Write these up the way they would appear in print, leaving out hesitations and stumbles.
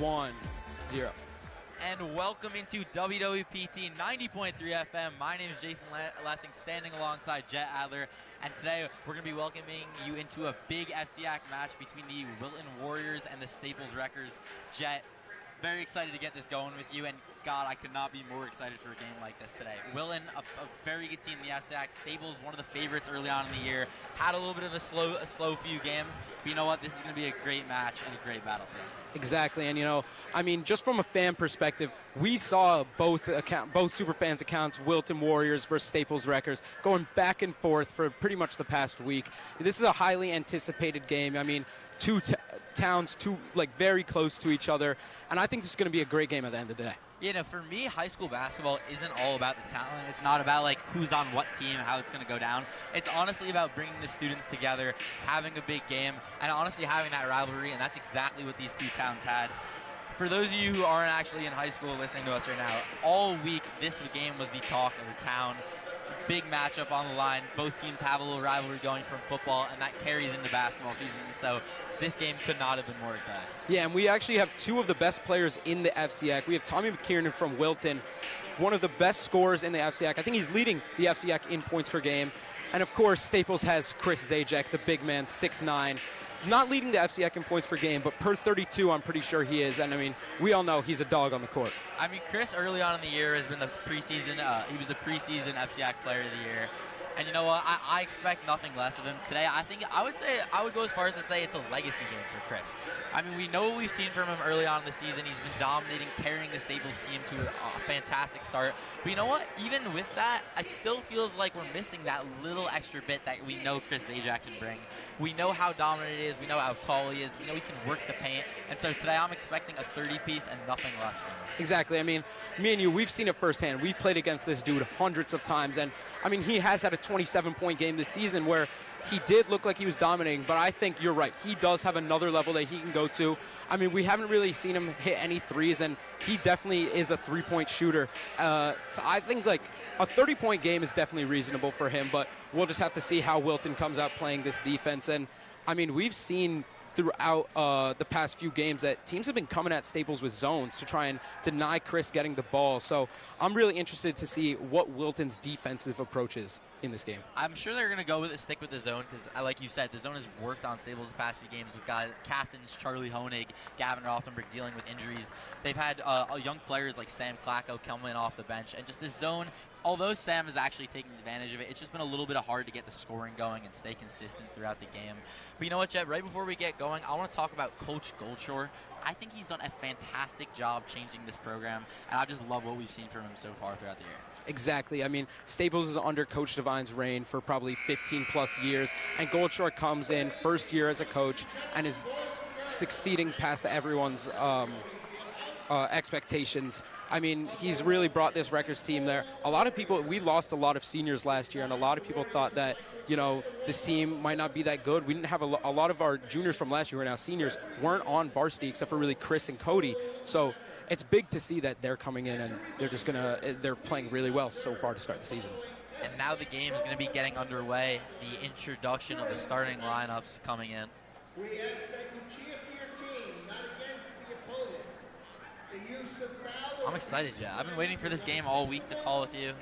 1, 0. And welcome into WWPT 90.3 FM. My name is Jason Lessing, standing alongside Jet Adler. And today we're going to be welcoming you into a big FCAC match between the Wilton Warriors and the Staples Wreckers. Jet, very excited to get this going with you. And God, I could not be more excited for a game like this today. Wilton, a very good team in the FCAC. Staples, one of the favorites early on in the year. Had a little bit of a slow few games. But you know what? This is going to be a great match and a great battle today. Exactly, and just from a fan perspective, we saw both Superfans accounts, Wilton Warriors versus Staples Wreckers, going back and forth for pretty much the past week. This is a highly anticipated game. I mean, two towns, very close to each other, and I think this is going to be a great game at the end of the day. You know, for me, high school basketball isn't all about the talent. It's not about, who's on what team, how it's going to go down. It's honestly about bringing the students together, having a big game, and honestly having that rivalry, and that's exactly what these two towns had. For those of you who aren't actually in high school listening to us right now, all week this game was the talk of the town. Big matchup on the line. Both teams have a little rivalry going from football, and that carries into basketball season. So this game could not have been more exciting. Yeah, and we actually have two of the best players in the FCAC. We have Tommy McKiernan from Wilton, one of the best scorers in the FCAC. I think he's leading the FCAC in points per game. And, of course, Staples has Chris Zajac, the big man, 6'9". Not leading the FCAC in points per game, but per 32, I'm pretty sure he is. And, we all know he's a dog on the court. Chris early on in the year has been the preseason. He was the preseason FCAC Player of the Year. And you know what? I expect nothing less of him today. I would go as far as to say it's a legacy game for Chris. We know what we've seen from him early on in the season. He's been dominating, carrying the Staples team to a fantastic start. But you know what? Even with that, it still feels like we're missing that little extra bit that we know Chris Zajac can bring. We know how dominant he is. We know how tall he is. We know he can work the paint. And so today I'm expecting a 30-piece and nothing less from him. Exactly. Me and you, we've seen it firsthand. We've played against this dude hundreds of times. And, he has had a 27-point game this season where he did look like he was dominating. But I think you're right. He does have another level that he can go to. We haven't really seen him hit any threes, and he definitely is a three-point shooter. So I think, a 30-point game is definitely reasonable for him. But we'll just have to see how Wilton comes out playing this defense. And, we've seen throughout the past few games that teams have been coming at Staples with zones to try and deny Chris getting the ball. So I'm really interested to see what Wilton's defensive approach is in this game. I'm sure they're going to stick with the zone because, like you said, the zone has worked on Staples the past few games. We've got captains Charlie Honig, Gavin Rothenberg dealing with injuries. They've had young players like Sam Klacko coming off the bench. And just the zone, although Sam is actually taking advantage of it, it's just been a little bit hard to get the scoring going and stay consistent throughout the game. But you know what, Jet? Right before we get going, I want to talk about Coach Goldshore. I think he's done a fantastic job changing this program, and I just love what we've seen from him so far throughout the year. Exactly. Staples is under Coach Devine's reign for probably 15-plus years, and Goldshore comes in first year as a coach and is succeeding past everyone's expectations. He's really brought this Wreckers team there. We lost a lot of seniors last year, and a lot of people thought that, this team might not be that good. We didn't have a lot of our juniors from last year who are now seniors weren't on varsity except for really Chris and Cody. So it's big to see that they're coming in and they're playing really well so far to start the season. And now the game is going to be getting underway. The introduction of the starting lineups coming in. We ask that you cheer for your team, not against the opponent. The use of foul. I'm excited, Jet. I've been waiting for this game all week to call with you.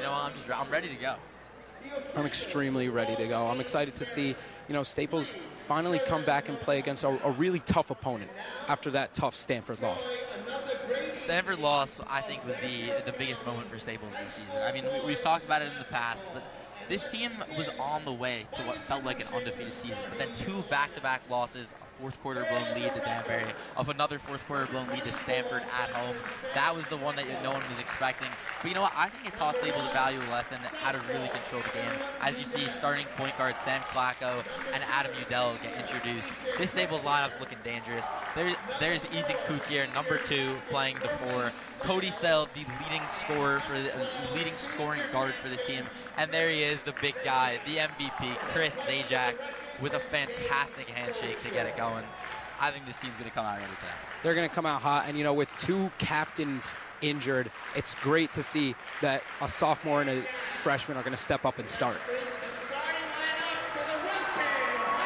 I'm ready to go. I'm extremely ready to go. I'm excited to see, Staples finally come back and play against a really tough opponent after that tough Stanford loss. Stanford loss, I think, was the biggest moment for Staples this season. We've talked about it in the past, but this team was on the way to what felt like an undefeated season. But then two back-to-back losses, a fourth-quarter blown lead to Danbury, of another fourth-quarter blown lead to Stanford at home. That was the one that no one was expecting. But you know what? I think it taught Staples a valuable lesson how to really control the game. As you see, starting point guard Sam Klacko and Adam Udell get introduced. This Staples lineup's looking dangerous. There's Ethan Kuthier, number 2, playing the 4. Cody Sell, the leading scoring guard for this team. And there he is, the big guy, the MVP, Chris Zajac, with a fantastic handshake to get it going. I think this team's going to come out ready today. They're going to come out hot, and with two captains injured, it's great to see that a sophomore and a freshman are going to step up and start.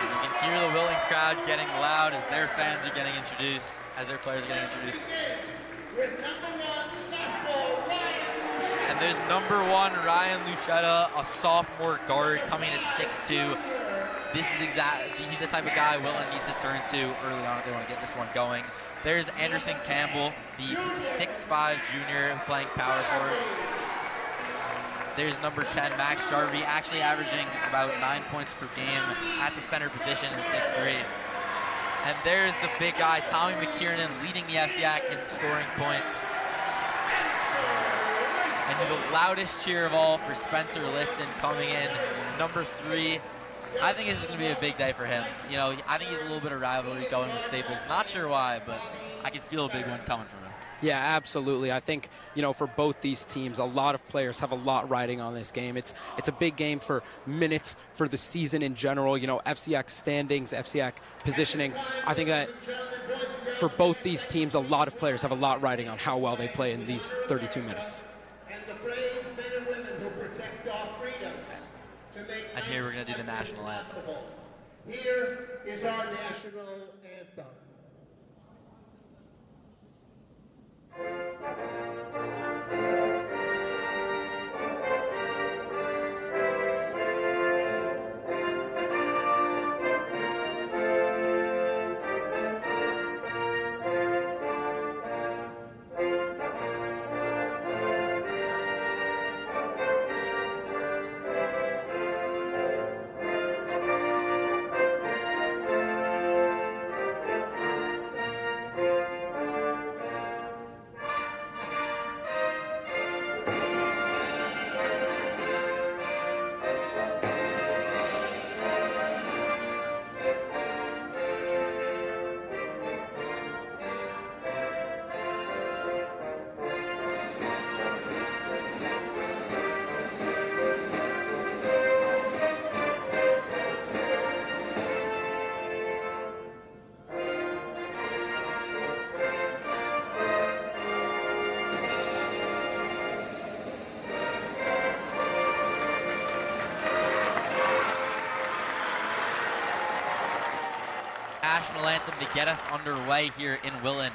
You can hear the Wilton crowd getting loud as their fans are getting introduced. as their players are getting introduced. With number 1 sophomore Ryan Lucia. And there's number 1 Ryan Lucetta, a sophomore guard coming at 6'2". He's the type of guy Wilton needs to turn to early on if they want to get this one going. There's Anderson Campbell, the 6'5" junior playing power forward. There's number 10, Max Jarvie, actually averaging about 9 points per game at the center position in 6'3". And there's the big guy, Tommy McKiernan, leading the FCAC in scoring points. And the loudest cheer of all for Spencer Liston coming in, number 3. I think this is going to be a big day for him. You know, I think he's a little bit of rivalry going with Staples. Not sure why, but I can feel a big one coming from him. Yeah, absolutely. I think, you know, for both these teams, a lot of players have a lot riding on this game. It's a big game for minutes, for the season in general, you know, FCAC standings, FCAC positioning. I think that for both these teams, a lot of players have a lot riding on how well they play in these 32 minutes. And the brave men and women who protect our freedoms to make And here we're going to do the national anthem. possible. Here is our national anthem. National anthem to get us underway here in Wilton.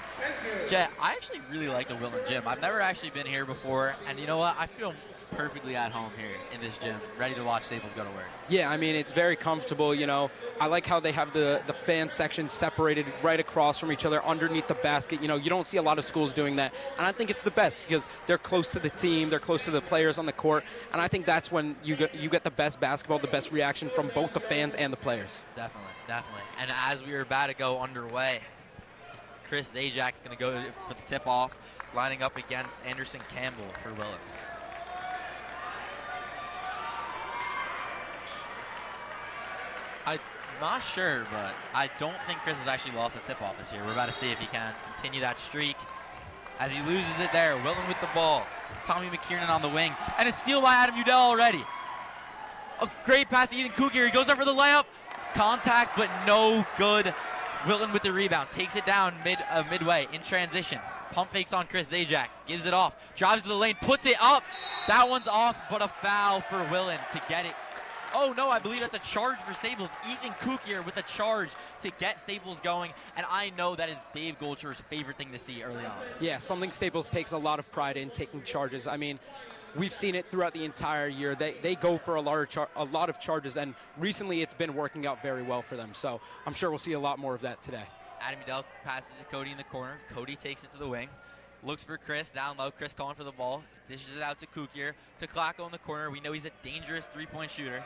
Jet, I actually really like the Wilton gym. I've never actually been here before, and you know what? I feel perfectly at home here in this gym, ready to watch Staples go to work. Yeah, I mean, it's very comfortable, you know. I like how they have the fan section separated right across from each other underneath the basket. You know, you don't see a lot of schools doing that, and I think it's the best because they're close to the team, they're close to the players on the court, and I think that's when you get the best basketball, the best reaction from both the fans and the players. Definitely, definitely. And as we are about to go underway, Chris Zajak's going to go for the tip-off, lining up against Anderson Campbell for Wilton. I'm not sure, but I don't think Chris has actually lost a tip-off this year. We're about to see if he can continue that streak. As he loses it there, Wilton with the ball. Tommy McKiernan on the wing. And a steal by Adam Udell already. A great pass to Ethan Kukier. He goes up for the layup. Contact, but no good. Wilton with the rebound. Takes it down midway in transition. Pump fakes on Chris Zajac. Gives it off. Drives to the lane. Puts it up. That one's off, but a foul for Wilton to get it. Oh, no, I believe that's a charge for Staples. Ethan Kukier with a charge to get Staples going, and I know that is Dave Goldshaw's favorite thing to see early on. Yeah, something Staples takes a lot of pride in, taking charges. I mean, we've seen it throughout the entire year. They go for a lot of charges, and recently it's been working out very well for them. So I'm sure we'll see a lot more of that today. Adam Udell passes to Cody in the corner. Cody takes it to the wing. Looks for Chris down low. Chris calling for the ball. Dishes it out to Kukier. To Klacko in the corner. We know he's a dangerous three-point shooter.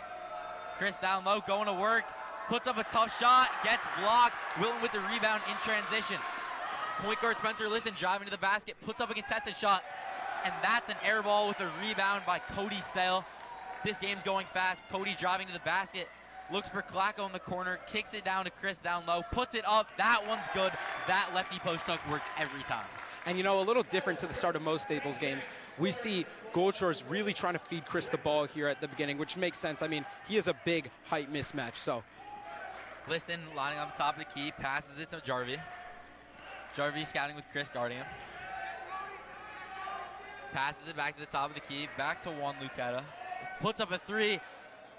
Chris down low, going to work. Puts up a tough shot. Gets blocked. Wilton with the rebound in transition. Point guard Spencer Liston driving to the basket. Puts up a contested shot. And that's an air ball with a rebound by Cody Sale. This game's going fast. Cody driving to the basket. Looks for Klacko in the corner. Kicks it down to Chris down low. Puts it up. That one's good. That lefty post hook works every time. And, you know, a little different to the start of most Staples games, we see Goldshaw's really trying to feed Chris the ball here at the beginning, which makes sense. I mean, he is a big height mismatch, so. Liston lining on top of the key, passes it to Jarvie. Jarvie scouting with Chris guarding him. Passes it back to the top of the key, back to Juan Lucetta. Puts up a three.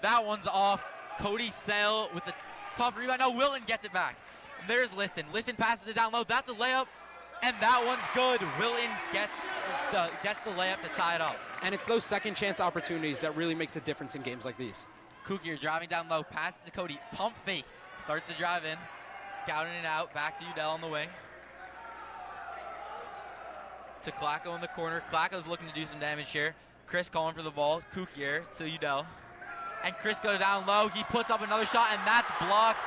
That one's off. Cody Sale with a tough rebound. No, Wilton gets it back. There's Liston. Liston passes it down low. That's a layup. and that one's good. Wilton gets the layup to tie it up. And it's those second chance opportunities that really makes a difference in games like these. Kukier driving down low, passes to Cody, pump fake, starts to drive in, scouting it out, back to Udell on the wing. To Klacko in the corner. Klacko's looking to do some damage here. Chris calling for the ball. Kukier to Udell. And Chris goes down low. He puts up another shot, and that's blocked.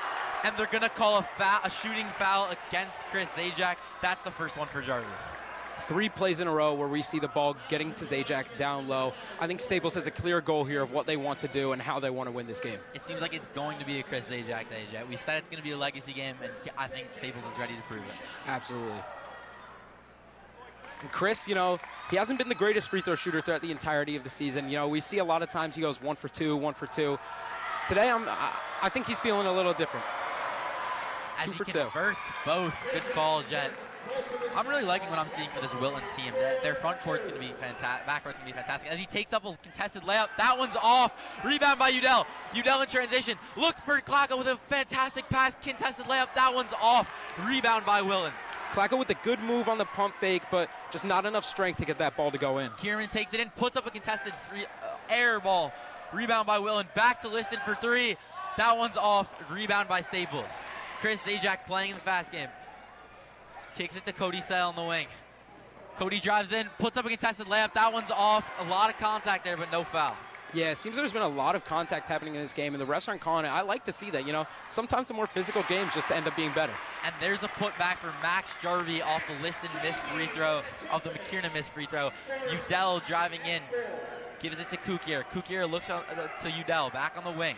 And they're going to call a shooting foul against Chris Zajac. That's the first one for Jarvis. 3 plays in a row where we see the ball getting to Zajac down low. I think Staples has a clear goal here of what they want to do and how they want to win this game. It seems like it's going to be a Chris Zajac day, Jet. We said it's going to be a legacy game, and I think Staples is ready to prove it. Absolutely. And Chris, you know, he hasn't been the greatest free throw shooter throughout the entirety of the season. You know, we see a lot of times he goes 1 for 2, 1 for 2. Today, I think he's feeling a little different. As 2 he for 2. converts both. Good call, Jet. I'm really liking what I'm seeing for this Wilton team. Their front court's going to be fantastic. Backcourt's going to be fantastic. As he takes up a contested layup, that one's off. Rebound by Udell. Udell in transition. Looks for Klacko with a fantastic pass. Contested layup. That one's off. Rebound by Wilton. Klacko with a good move on the pump fake, but just not enough strength to get that ball to go in. Kieran takes it in, puts up a contested air ball. Rebound by Wilton. Back to Liston for 3. That one's off. Rebound by Staples. Chris Zajac playing in the fast game. Kicks it to Cody Sale on the wing. Cody drives in, puts up a contested layup. That one's off. A lot of contact there, but no foul. Yeah, it seems there's been a lot of contact happening in this game, and the refs aren't calling it. I like to see that. You know, sometimes the more physical games just end up being better. And there's a putback for Max Jarvie off the Liston missed free throw, off the McKiernan missed free throw. Udell driving in, gives it to Kukier. Kukier looks to Udell, back on the wing.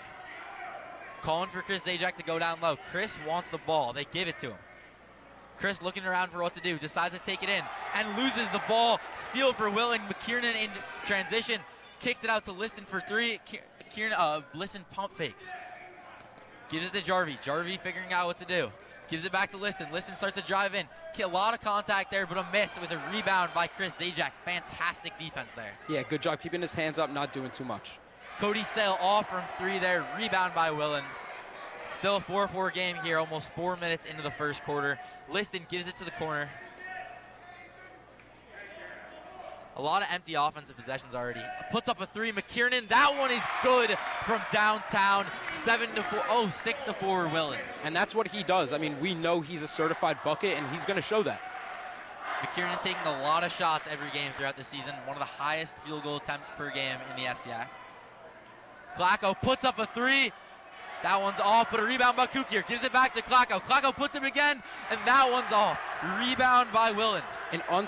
Calling for Chris Zajac to go down low. Chris wants the ball. They give it to him. Chris looking around for what to do, decides to take it in, and loses the ball. Steal for Wilton. McKiernan in transition, kicks it out to Liston for 3. Liston pump fakes. Gives it to Jarvie. Jarvie figuring out what to do. Gives it back to Liston. Liston starts to drive in. A lot of contact there, but a miss with a rebound by Chris Zajac. Fantastic defense there. Yeah, good job keeping his hands up, not doing too much. Cody Sale off from 3 there. Rebound by Wilton. Still a 4-4 game here, almost 4 minutes into the first quarter. Liston gives it to the corner. A lot of empty offensive possessions already. Puts up a 3. McKiernan, that one is good from downtown. 6-4 Wilton. And that's what he does. I mean, we know he's a certified bucket, and he's going to show that. McKiernan taking a lot of shots every game throughout the season. One of the highest field goal attempts per game in the FCI. Klacko puts up a 3. That one's off, but a rebound by Kukier. Gives it back to Klacko. Klacko puts it again, and that one's off. Rebound by Wilton. A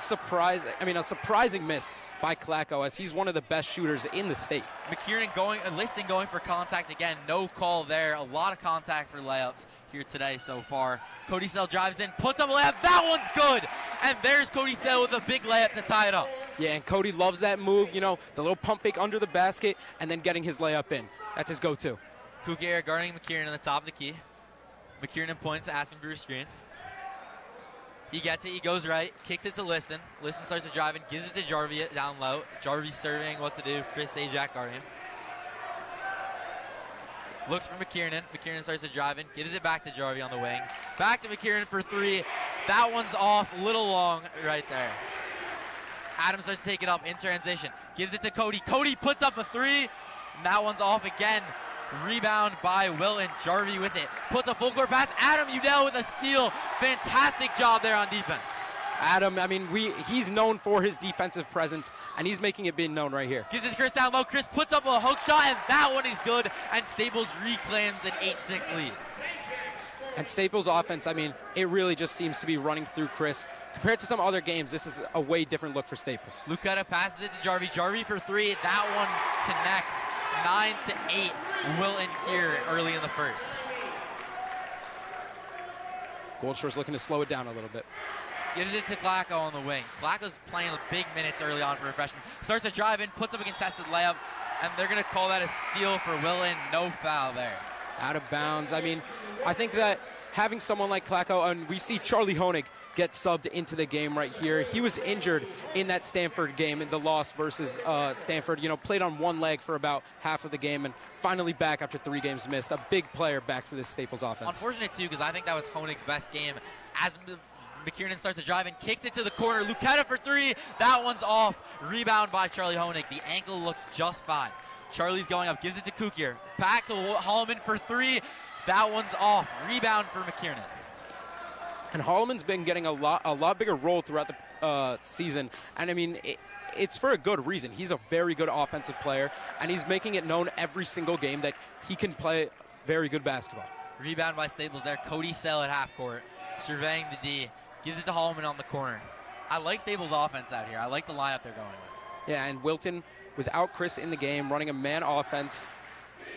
surprising miss by Klacko, as he's one of the best shooters in the state. McKiernan Liston going for contact again. No call there. A lot of contact for layups here today so far. Cody Sale drives in, puts up a layup. That one's good. And there's Cody Sale with a big layup to tie it up. Yeah, and Cody loves that move, you know, the little pump fake under the basket and then getting his layup in. That's his go-to. Kukier guarding McKiernan on the top of the key. McKiernan points, asking for a screen. He gets it, he goes right, kicks it to Liston. Liston starts to drive and gives it to Jarvie down low. Jarvie surveying what to do. Chris Zajac guarding him. Looks for McKiernan. McKiernan starts to drive in, gives it back to Jarvie on the wing. Back to McKiernan for 3. That one's off, a little long right there. Adams starts to take it up in transition. Gives it to Cody. Cody puts up a 3. And that one's off again. Rebound by Wilton. Jarvie with it. Puts a full court pass. Adam Udell with a steal. Fantastic job there on defense. Adam, I mean, he's known for his defensive presence, and he's making it be known right here. Gives it to Chris down low. Chris puts up a hook shot, and that one is good. And Staples reclaims an 8-6 lead. And Staples' offense, I mean, it really just seems to be running through Chris. Compared to some other games, this is a way different look for Staples. Lucetta passes it to Jarvie. Jarvie for 3. That one connects. 9-8 Wilton here early in the first. Goldshore's looking to slow it down a little bit. Gives it to Klacko on the wing. Klacko's playing big minutes early on for a freshman. Starts to drive in, puts up a contested layup, and they're going to call that a steal for Wilton. No foul there. Out of bounds. I mean, I think that having someone like Klacko, and we see Charlie Honig get subbed into the game right here. He was injured in that Stanford game in the loss versus Stanford. You know, played on one leg for about half of the game and finally back after 3 games missed. A big player back for this Staples offense. Unfortunate, too, because I think that was Honig's best game as McKiernan starts to drive and kicks it to the corner. Lucetta for three. That one's off. Rebound by Charlie Honig. The ankle looks just fine. Charlie's going up, gives it to Kukier. Back to Holloman for three. That one's off. Rebound for McKiernan. And Holloman's been getting a lot bigger role throughout the season. And I mean, it's for a good reason. He's a very good offensive player, and he's making it known every single game that he can play very good basketball. Rebound by Staples there. Cody Sale at half court, surveying the D. Gives it to Holloman on the corner. I like Staples' offense out here. I like the lineup they're going with. Yeah, and Wilton, without Chris in the game, running a man offense,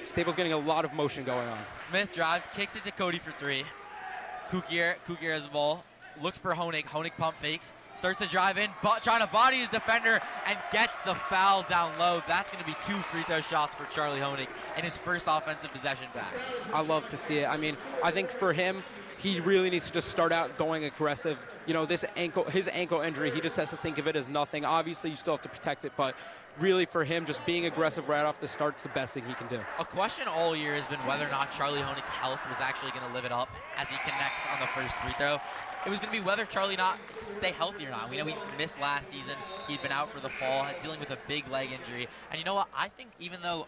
Staples getting a lot of motion going on. Smith drives, kicks it to Cody for three. Kukier has the ball. Looks for Honig. Honig pump fakes. Starts to drive in, trying to body his defender, and gets the foul down low. That's going to be 2 free throw shots for Charlie Honig in his first offensive possession back. I love to see it. I mean, I think for him, he really needs to just start out going aggressive. You know, his ankle injury, he just has to think of it as nothing. Obviously, you still have to protect it, but really for him, just being aggressive right off the start is the best thing he can do. A question all year has been whether or not Charlie Honig's health was actually going to live it up as he connects on the first free throw. It was going to be whether Charlie not stay healthy or not. We know he missed last season. He'd been out for the fall, dealing with a big leg injury. And you know what? I think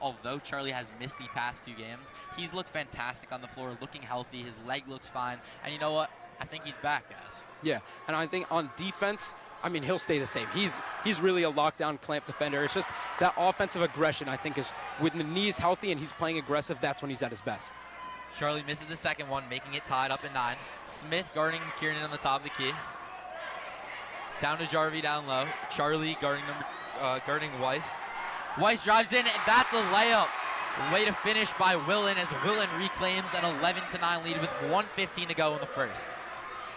although Charlie has missed the past 2 games, he's looked fantastic on the floor, looking healthy. His leg looks fine. And you know what? I think he's back, guys. Yeah, and I think on defense, I mean, he'll stay the same. He's really a lockdown clamp defender. It's just that offensive aggression, I think, is when the knee's healthy and he's playing aggressive, that's when he's at his best. Charlie misses the second one, making it tied up at 9. Smith guarding McKiernan on the top of the key. Down to Jarvie down low. Charlie guarding Weiss. Weiss drives in, and that's a layup. Way to finish by Wilton as Wilton reclaims an 11-9 lead with 1:15 to go in the first.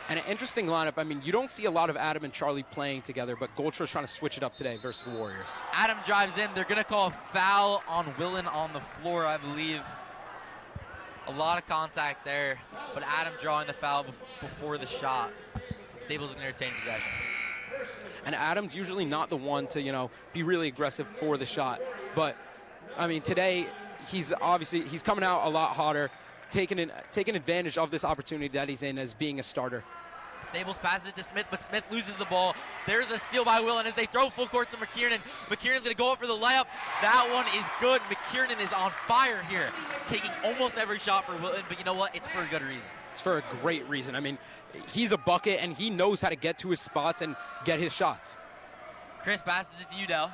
And an interesting lineup. I mean, you don't see a lot of Adam and Charlie playing together, but Goldshaw's trying to switch it up today versus the Warriors. Adam drives in. They're going to call a foul on Wilton on the floor, I believe. A lot of contact there, but Adam drawing the foul before the shot. Staples is going to retain possession. And Adam's usually not the one to, be really aggressive for the shot. But, I mean, today he's coming out a lot hotter, taking advantage of this opportunity that he's in as being a starter. Staples passes it to Smith, but Smith loses the ball. There's a steal by Wilton as they throw full court to McKiernan. McKiernan's going to go up for the layup. That one is good. McKiernan is on fire here, taking almost every shot for Wilton, but you know what? It's for a good reason. It's for a great reason. I mean, he's a bucket, and he knows how to get to his spots and get his shots. Chris passes it to Udell.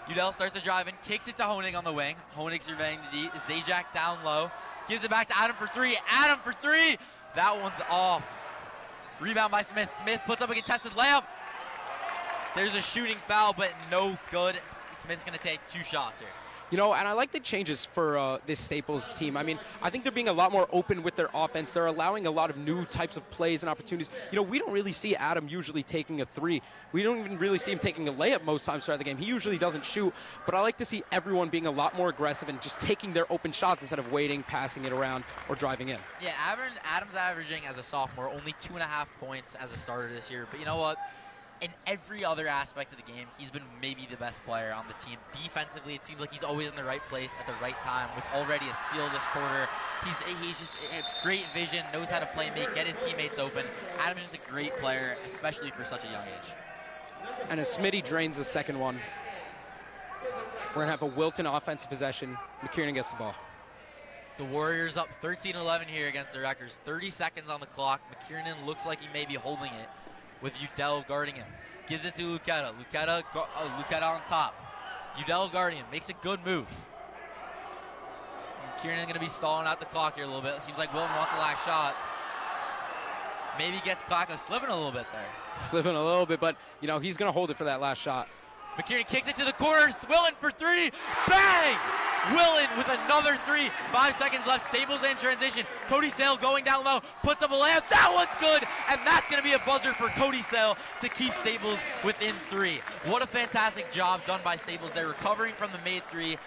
Udell starts to drive and kicks it to Honig on the wing. Honig surveying the D. Zajac down low. Gives it back to Adam for three. Adam for three. That one's off. Rebound by Smith. Smith puts up a contested layup. There's a shooting foul, but no good. Smith's going to take 2 shots here. And I like the changes for this Staples team. I mean, I think they're being a lot more open with their offense. They're allowing a lot of new types of plays and opportunities. We don't really see Adam usually taking a 3. We don't even really see him taking a layup most times throughout the game. He usually doesn't shoot, but I like to see everyone being a lot more aggressive and just taking their open shots instead of waiting, passing it around, or driving in. Yeah, Adam's averaging as a sophomore only 2.5 points as a starter this year, but you know what? In every other aspect of the game, he's been maybe the best player on the team. Defensively, it seems like he's always in the right place at the right time with already a steal this quarter. He's just a great vision, knows how to play make, get his teammates open. Adam's just a great player, especially for such a young age. And as Smitty drains the second one, we're going to have a Wilton offensive possession. McKiernan gets the ball. The Warriors up 13-11 here against the Wreckers. 30 seconds on the clock. McKiernan looks like he may be holding it, with Udell guarding him. Gives it to Lucetta. Lucetta on top. Udell guarding him. Makes a good move. McKiernan going to be stalling out the clock here a little bit. It seems like Wilton wants the last shot. Maybe gets Klacko slipping a little bit there. Slipping a little bit, but, he's going to hold it for that last shot. McKiernan kicks it to the corner. Wilton for 3. Bang! Wilton with another 3. 5 seconds left. Staples in transition. Cody Sale going down low. Puts up a layup. That one's good. And that's going to be a buzzer for Cody Sale to keep Staples within 3. What a fantastic job done by Staples there, recovering from the made 3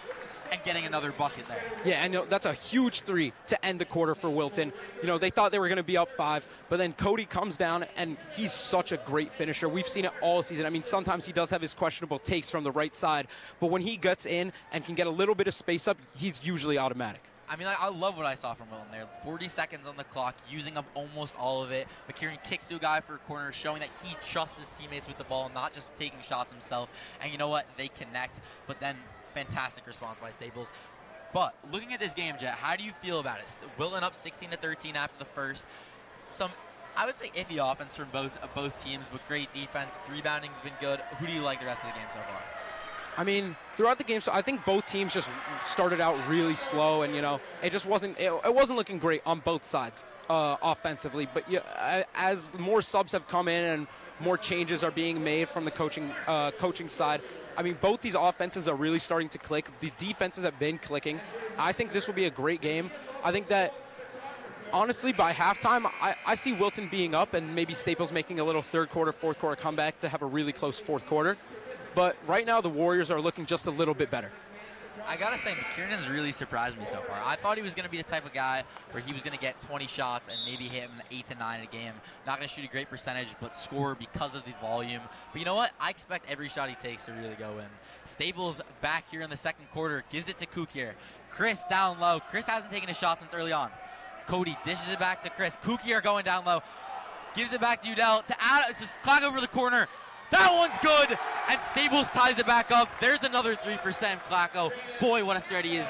and getting another bucket there. Yeah, and that's a huge 3 to end the quarter for Wilton. They thought they were going to be up 5, but then Cody comes down, and he's such a great finisher. We've seen it all season. I mean, sometimes he does have his questionable takes from the right side, but when he gets in and can get a little bit of space up, he's usually automatic. I mean, I love what I saw from Wilton there. 40 seconds on the clock, using up almost all of it. McKiernan kicks to a guy for a corner, showing that he trusts his teammates with the ball, not just taking shots himself. And you know what? They connect. But then, fantastic response by Staples. But looking at this game, Jet, how do you feel about it? Wilton up 16-13 after the first. Some, I would say, iffy offense from both teams, but great defense. Rebounding's been good. Who do you like the rest of the game so far? I mean, throughout the game, so I think both teams just started out really slow, and it just wasn't looking great on both sides offensively. But as more subs have come in and more changes are being made from the coaching side, I mean, both these offenses are really starting to click. The defenses have been clicking. I think this will be a great game. I think that, honestly, by halftime, I see Wilton being up and maybe Staples making a little third quarter, fourth quarter comeback to have a really close fourth quarter. But right now, the Warriors are looking just a little bit better. I got to say, McKiernan's really surprised me so far. I thought he was going to be the type of guy where he was going to get 20 shots and maybe hit him 8 to 9 a game. Not going to shoot a great percentage, but score because of the volume. But you know what? I expect every shot he takes to really go in. Staples back here in the second quarter, gives it to Kukier. Chris down low. Chris hasn't taken a shot since early on. Cody dishes it back to Chris. Kukier going down low. Gives it back to Udell to add. It's just clock over the corner. That one's good, and Staples ties it back up. There's another three for Sam Clacko. Boy, what a threat he is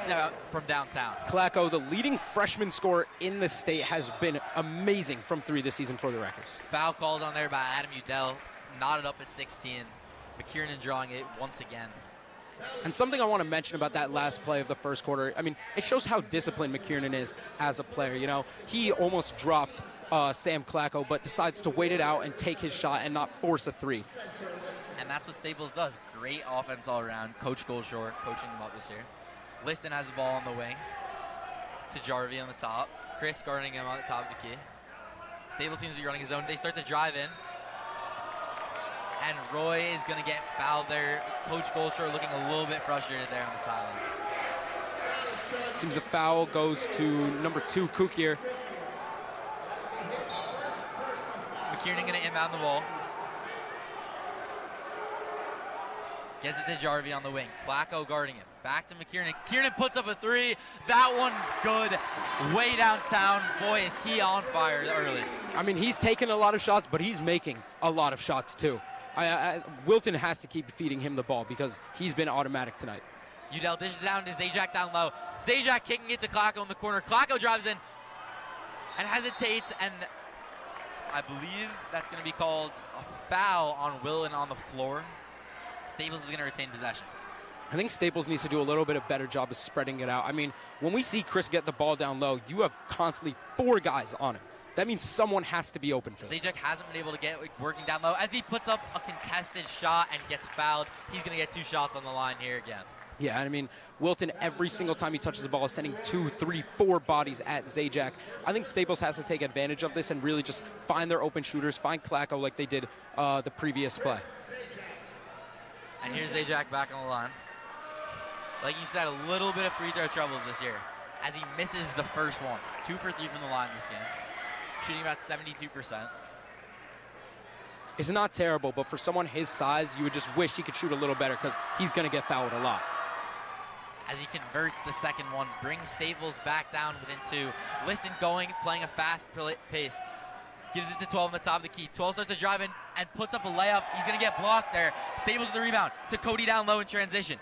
from downtown. Clacko, the leading freshman scorer in the state, has been amazing from three this season for the Wreckers. Foul called on there by Adam Udell. Knotted up at 16. McKiernan drawing it once again. And something I want to mention about that last play of the first quarter, I mean, it shows how disciplined McKiernan is as a player. He almost dropped Sam Clacko, but decides to wait it out and take his shot and not force a three. And that's what Staples does. Great offense all around. Coach Goldshore coaching them up this year. Liston has the ball on the wing to Jarvie on the top. Chris guarding him on the top of the key. Staples seems to be running his own. They start to drive in. And Roy is going to get fouled there. Coach Goldshore looking a little bit frustrated there on the sideline. Seems the foul goes to number 2, Kukier. McKiernan going to inbound the ball. Gets it to Jarvie on the wing. Clacko guarding him. Back to McKiernan. McKiernan puts up a three. That one's good. Way downtown. Boy, is he on fire early. I mean, he's taking a lot of shots, but he's making a lot of shots too. Wilton has to keep feeding him the ball because he's been automatic tonight. Udell dishes down to Zajac down low. Zajac kicking it to Clacko in the corner. Clacko drives in and hesitates, and I believe that's going to be called a foul on Wilton on the floor. Staples is going to retain possession. I think Staples needs to do a little bit of better job of spreading it out. I mean, when we see Chris get the ball down low, you have constantly 4 guys on him. That means someone has to be open for him. Zajac hasn't been able to get working down low. As he puts up a contested shot and gets fouled, he's going to get 2 shots on the line here again. Yeah, I mean, Wilton, every single time he touches the ball, is sending 2, 3, 4 bodies at Zajac. I think Staples has to take advantage of this and really just find their open shooters, find Clacko like they did the previous play. And here's Zajac back on the line. Like you said, a little bit of free throw troubles this year as he misses the first one. 2 for 3 from the line this game. Shooting about 72%. It's not terrible, but for someone his size, you would just wish he could shoot a little better because he's going to get fouled a lot. As he converts the second one, brings Staples back down within 2. Liston going, playing a fast pace. Gives it to 12 on the top of the key. 12 starts to drive in and puts up a layup. He's going to get blocked there. Staples with the rebound to Cody down low in transition.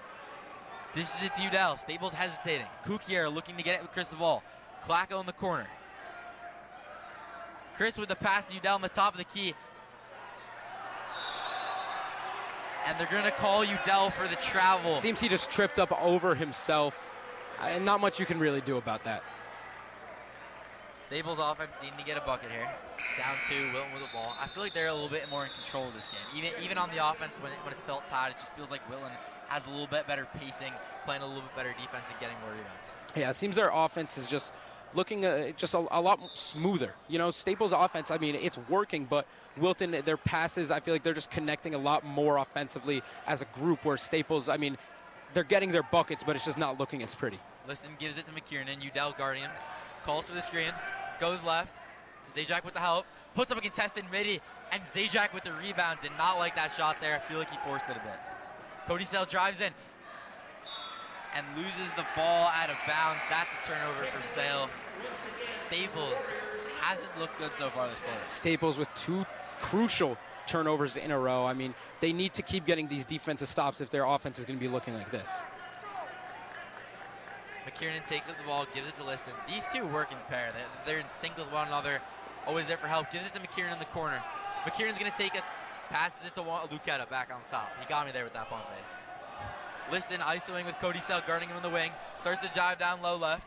This is it to Udell. Staples hesitating. Kukier looking to get it with Chris the ball. Clacko in the corner. Chris with the pass to Udell on the top of the key. And they're going to call Udell for the travel. Seems he just tripped up over himself. And not much you can really do about that. Staples offense needing to get a bucket here. Down 2, Wilton with the ball. I feel like they're a little bit more in control of this game. Even on the offense, when it's felt tied, it just feels like Wilton has a little bit better pacing, playing a little bit better defense, and getting more rebounds. Yeah, it seems their offense is just looking just a lot smoother. Staples' offense, I mean, it's working, but Wilton, their passes, I feel like they're just connecting a lot more offensively as a group, where Staples, I mean, they're getting their buckets, but it's just not looking as pretty. Liston gives it to McKiernan. Udell guarding him. Calls for the screen. Goes left. Zajac with the help. Puts up a contested midi, and Zajac with the rebound. Did not like that shot there. I feel like he forced it a bit. Cody Sell drives in. and loses the ball out of bounds. That's a turnover for Sale. Staples hasn't looked good so far this quarter. Staples with 2 crucial turnovers in a row. I mean, they need to keep getting these defensive stops if their offense is going to be looking like this. McKiernan takes up the ball, gives it to Liston. These two work in pair. They're in sync with one another, always there for help. Gives it to McKiernan in the corner. McKiernan's going to take it, passes it to Lucetta back on top. He got me there with that pump fake. Liston isoing with Cody Sell guarding him in the wing. Starts to dive down low left.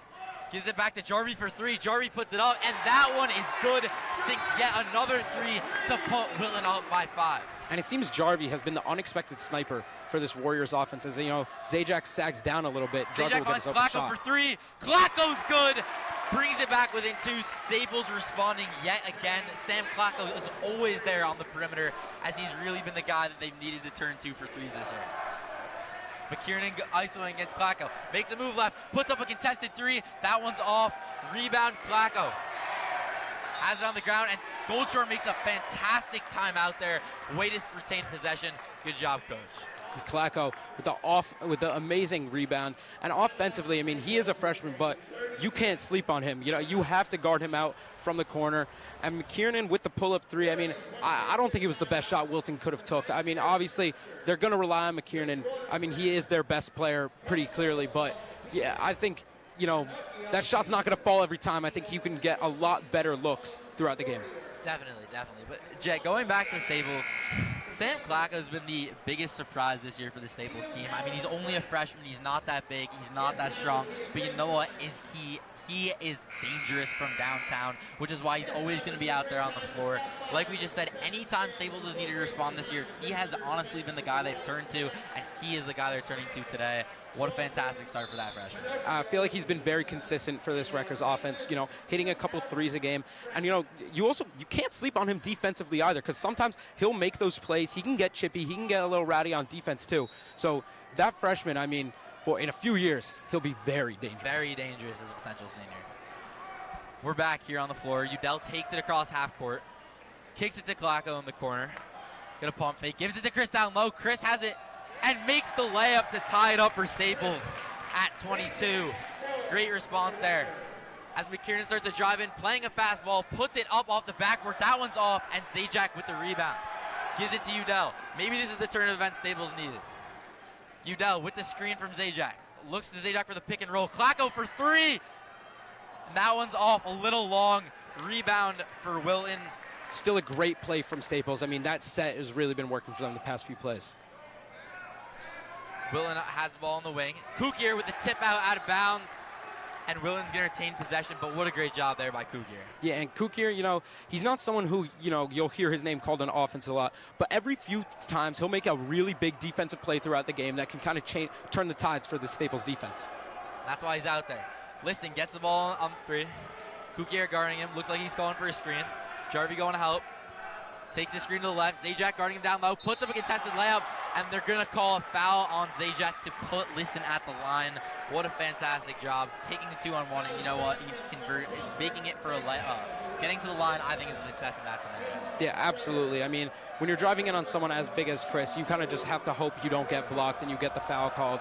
Gives it back to Jarvie for 3. Jarvie puts it up, and that one is good. Sinks yet another 3 to put Wilton up by 5. And it seems Jarvie has been the unexpected sniper for this Warriors offense. As you know, Zajac sags down a little bit. Zajac finds Klacko for 3. Klacko's good. Brings it back within 2. Staples responding yet again. Sam Klacko is always there on the perimeter, as he's really been the guy that they've needed to turn to for 3s this year. McKiernan isoing against Klacko. Makes a move left. Puts up a contested 3. That one's off. Rebound Klacko. Has it on the ground, and Goldshore makes a fantastic timeout there. Way to retain possession. Good job, coach. Klacko with the amazing rebound. And offensively, I mean, he is a freshman, but you can't sleep on him. You know, you have to guard him out from the corner. And McKiernan with the pull-up 3, I mean, I don't think it was the best shot Wilton could have took. I mean, obviously, they're going to rely on McKiernan. I mean, he is their best player pretty clearly. But, yeah, I think, you know, that shot's not going to fall every time. I think you can get a lot better looks throughout the game. Definitely. But, Jet, going back to Staples, Sam Klacko has been the biggest surprise this year for the Staples team. I mean, he's only a freshman. He's not that big. He's not that strong. But you know what? He is dangerous from downtown, which is why he's always going to be out there on the floor. Like we just said, anytime Staples has needed to respond this year, he has honestly been the guy they've turned to, and he is the guy they're turning to today. What a fantastic start for that freshman. I feel like he's been very consistent for this Rutgers offense, you know, hitting a couple 3s a game. And, you know, you can't sleep on him defensively either, because sometimes he'll make those plays. He can get chippy. He can get a little rowdy on defense, too. So that freshman, I mean, in a few years, he'll be very dangerous. Very dangerous as a potential senior. We're back here on the floor. Udell takes it across half court. Kicks it to Klacko in the corner. Gonna pump fake. Gives it to Chris down low. Chris has it and makes the layup to tie it up for Staples at 22. Great response there. As McKiernan starts to drive in, playing a fastball, puts it up off the backboard. That one's off, and Zajac with the rebound. Gives it to Udell. Maybe this is the turn of events Staples needed. Udell with the screen from Zajac. Looks to Zajac for the pick and roll. Klacko for 3. And that one's off, a little long. Rebound for Wilton. Still a great play from Staples. I mean, that set has really been working for them the past few plays. Wilton has the ball on the wing. Kukier with the tip out of bounds. And Wilton's going to retain possession, but what a great job there by Kukier. Yeah, and Kukier, you know, he's not someone who, you know, you'll hear his name called on offense a lot, but every few times he'll make a really big defensive play throughout the game that can kind of turn the tides for the Staples defense. That's why he's out there. Liston gets the ball on the 3. Kukier guarding him. Looks like he's going for a screen. Jarvie going to help. Takes the screen to the left. Zajac guarding him down low. Puts up a contested layup. And they're going to call a foul on Zajac to put Liston at the line. What a fantastic job. Taking the 2-on-1. And you know what? He converted, making it for a layup. Getting to the line, I think, is a success in that scenario. Yeah, absolutely. I mean, when you're driving in on someone as big as Chris, you kind of just have to hope you don't get blocked and you get the foul called.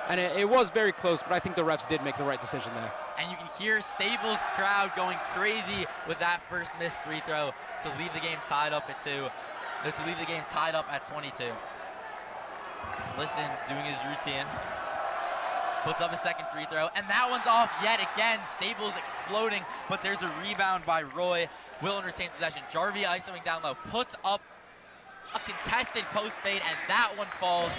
And it was very close, but I think the refs did make the right decision there. And you can hear Staples' crowd going crazy with that first missed free throw to leave the game tied up at 2. To leave the game tied up at 22. Liston doing his routine. Puts up a second free throw, and that one's off yet again. Staples exploding, but there's a rebound by Roy. Wilton retains possession. Jarvie isoing down low. Puts up a contested post fade, and that one falls.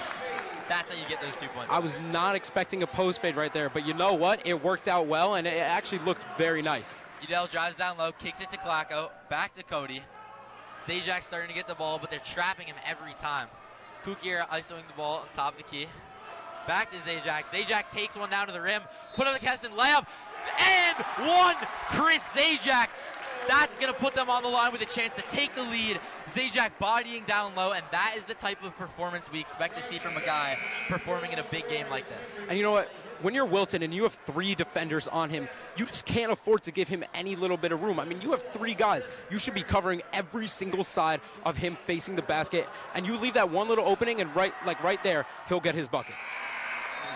That's how you get those 2 points. I was not expecting a post fade right there, but you know what? It worked out well, and it actually looked very nice. Udell drives down low, kicks it to Klacko, back to Cody. Zajac starting to get the ball, but they're trapping him every time. Kukier isoing the ball on top of the key. Back to Zajac. Zajac takes one down to the rim, put up the Keston layup, and one. Chris Zajac. That's going to put them on the line with a chance to take the lead. Zajac bodying down low, and that is the type of performance we expect to see from a guy performing in a big game like this. And you know what? When you're Wilton and you have 3 defenders on him, you just can't afford to give him any little bit of room. I mean, you have 3 guys. You should be covering every single side of him facing the basket, and you leave that one little opening, and right there, he'll get his bucket.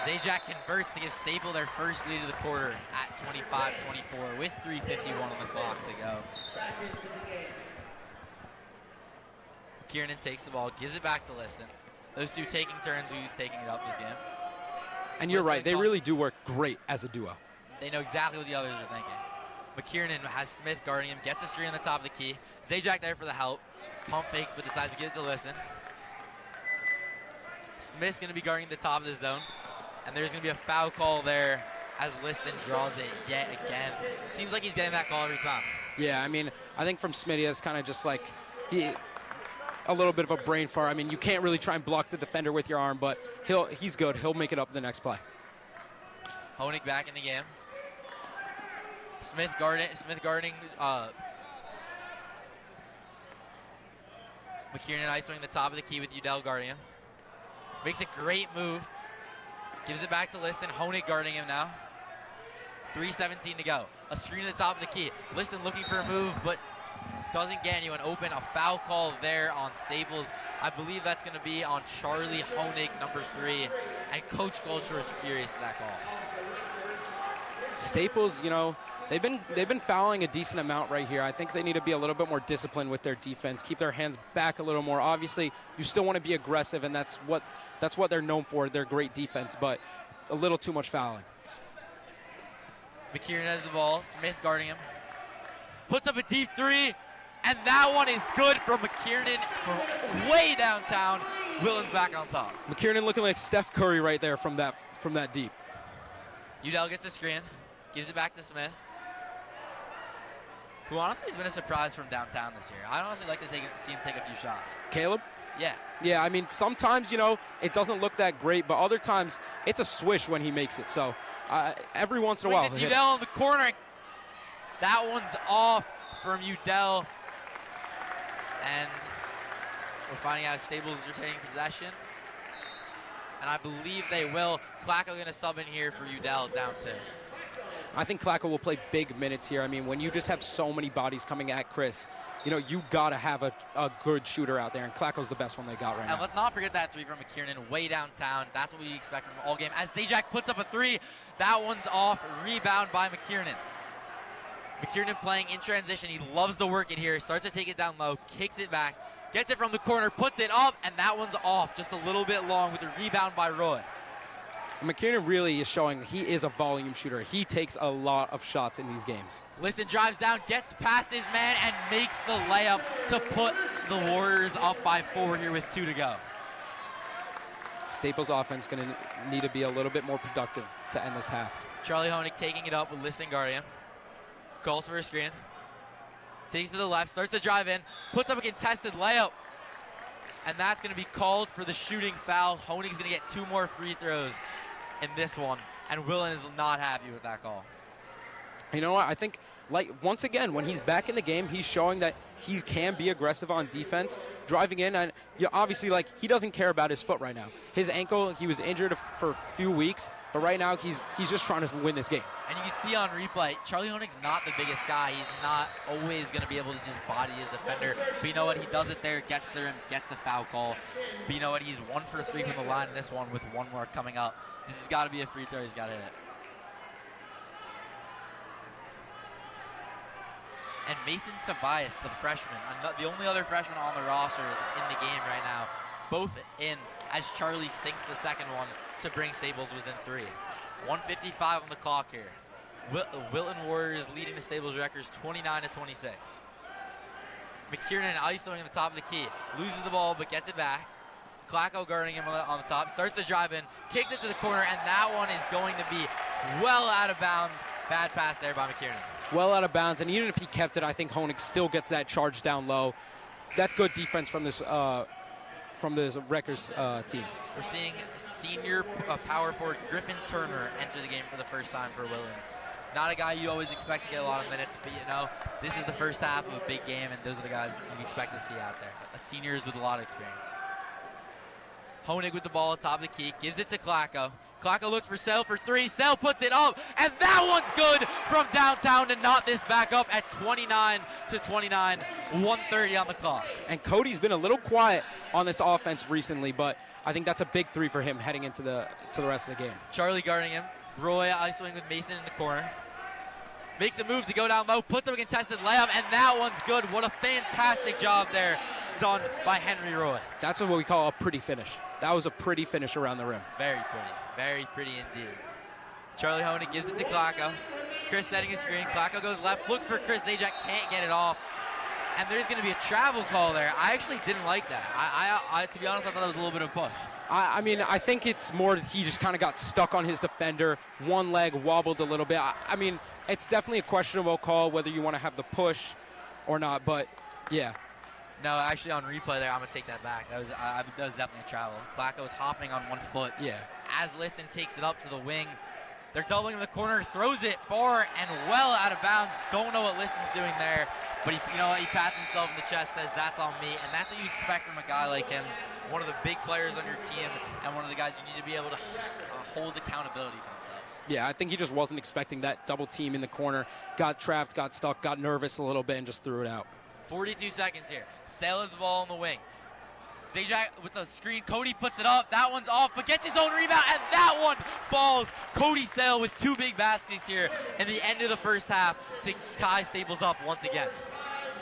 Zajac converts to give Staple their first lead of the quarter at 25-24 with 3:51 on the clock to go. Kiernan takes the ball, gives it back to Liston. Those two taking turns who's taking it up this game. And you're right, they really do work great as a duo. They know exactly what the others are thinking. McKiernan has Smith guarding him, gets a screen on the top of the key. Zajac there for the help. Pump fakes, but decides to get it to Liston. Smith's going to be guarding the top of the zone. And there's going to be a foul call there as Liston draws it yet again. Seems like he's getting that call every time. Yeah, I mean, I think from Smitty, it's kind of just like a little bit of a brain fart. I mean, you can't really try and block the defender with your arm, but he's good. He'll make it up the next play. Honig back in the game. Smith guarding McKiernan isolating the top of the key with Udell guarding him. Makes a great move. Gives it back to Liston. Honig guarding him now. 3:17 to go. A screen at the top of the key. Liston looking for a move, but doesn't get anyone open. A foul call there on Staples. I believe that's going to be on Charlie Honig, number 3. And Coach Goldshore is furious at that call. Staples, you know, they've been fouling a decent amount right here. I think they need to be a little bit more disciplined with their defense, keep their hands back a little more. Obviously, you still want to be aggressive, and that's what they're known for, their great defense, but a little too much fouling. McKiernan has the ball. Smith guarding him. Puts up a deep 3, and that one is good from McKiernan from way downtown. Wilton's back on top. McKiernan looking like Steph Curry right there from that deep. Udell gets a screen, gives it back to Smith, who honestly has been a surprise from downtown this year. I'd honestly like to see him take a few shots. Caleb? Yeah. Yeah, I mean, sometimes, you know, it doesn't look that great, but other times it's a swish when he makes it. So every once in a while. It's Udell in the corner. That one's off from Udell. And we're finding out Staples is retaining possession. And I believe they will. Clacko going to sub in here for Udell down 2. I think Clacko will play big minutes here. I mean, when you just have so many bodies coming at Chris, you know, you got to have a good shooter out there, and Clacko's the best one they got right now. And let's not forget that 3 from McKiernan way downtown. That's what we expect from all game. As Zajac puts up a 3, that one's off. Rebound by McKiernan. McKiernan playing in transition. He loves to work it here. Starts to take it down low, kicks it back, gets it from the corner, puts it up, and that one's off just a little bit long with a rebound by Roy. McKiernan really is showing he is a volume shooter. He takes a lot of shots in these games. Liston drives down, gets past his man, and makes the layup to put the Warriors up by 4 here with 2 to go. Staples' offense going to need to be a little bit more productive to end this half. Charlie Honig taking it up with Liston guarding him. Calls for a screen. Takes to the left, starts to drive in, puts up a contested layup. And that's going to be called for the shooting foul. Honig's going to get 2 more free throws in this one, and Wilton is not happy with that call. You know what? I think, like, once again, when he's back in the game, he's showing that he can be aggressive on defense, driving in, and obviously, like, he doesn't care about his foot right now. His ankle, he was injured for a few weeks, but right now he's just trying to win this game. And you can see on replay, Charlie Honig's not the biggest guy. He's not always going to be able to just body his defender. But you know what? He does it there, gets there, and gets the foul call. But you know what? He's 1 for 3 from the line in this one with 1 more coming up. This has got to be a free throw. He's got to hit it. And Mason Tobias, the freshman, the only other freshman on the roster is in the game right now. Both in as Charlie sinks the second one to bring Staples within 3. 1:55 on the clock here. Wilton Warriors leading the Staples records 29-26. McKiernan isolating the top of the key. Loses the ball but gets it back. Clacko guarding him on the top. Starts to drive in. Kicks it to the corner, and that one is going to be well out of bounds. Bad pass there by McKiernan. Well out of bounds, and even if he kept it, I think Honig still gets that charge down low. That's good defense from this Rutgers team. We're seeing senior power forward Griffin Turner enter the game for the first time for Wilton. Not a guy you always expect to get a lot of minutes, but you know, this is the first half of a big game, and those are the guys you expect to see out there. Seniors with a lot of experience. Honig with the ball at top of the key, gives it to Clacko. Clacko looks for Sell for 3. Sell puts it up, and that one's good from downtown to knot this back up at 29-29, 1:30 on the clock. And Cody's been a little quiet on this offense recently, but I think that's a big three for him heading into the rest of the game. Charlie guarding him. Roy isolating with Mason in the corner. Makes a move to go down low, puts up a contested layup, and that one's good. What a fantastic job there done by Henry Roy. That's what we call a pretty finish. That was a pretty finish around the rim. Very pretty indeed. Charlie Honig gives it to Klacko. Chris setting a screen. Klacko goes left, looks for Chris. Zajac can't get it off. And there's going to be a travel call there. I actually didn't like that. I to be honest, I thought that was a little bit of a push. I mean, I think it's more that he just kind of got stuck on his defender. One leg wobbled a little bit. I mean, it's definitely a questionable call whether you want to have the push or not, but yeah. No, actually on replay there, I'm going to take that back. That was definitely a travel. Klacko was hopping on 1 foot. Yeah. As Liston takes it up to the wing. They're doubling in the corner, throws it far and well out of bounds. Don't know what Liston's doing there, but you know what? He pats himself in the chest, says that's on me, and that's what you expect from a guy like him, one of the big players on your team, and one of the guys you need to be able to hold accountability for themselves. Yeah, I think he just wasn't expecting that double team in the corner. Got trapped, got stuck, got nervous a little bit, and just threw it out. 42 seconds here. Sale has the ball on the wing. Zajac with the screen. Cody puts it up. That one's off, but gets his own rebound, and that one falls. Cody Sale with 2 big baskets here in the end of the first half to tie Staples up once again.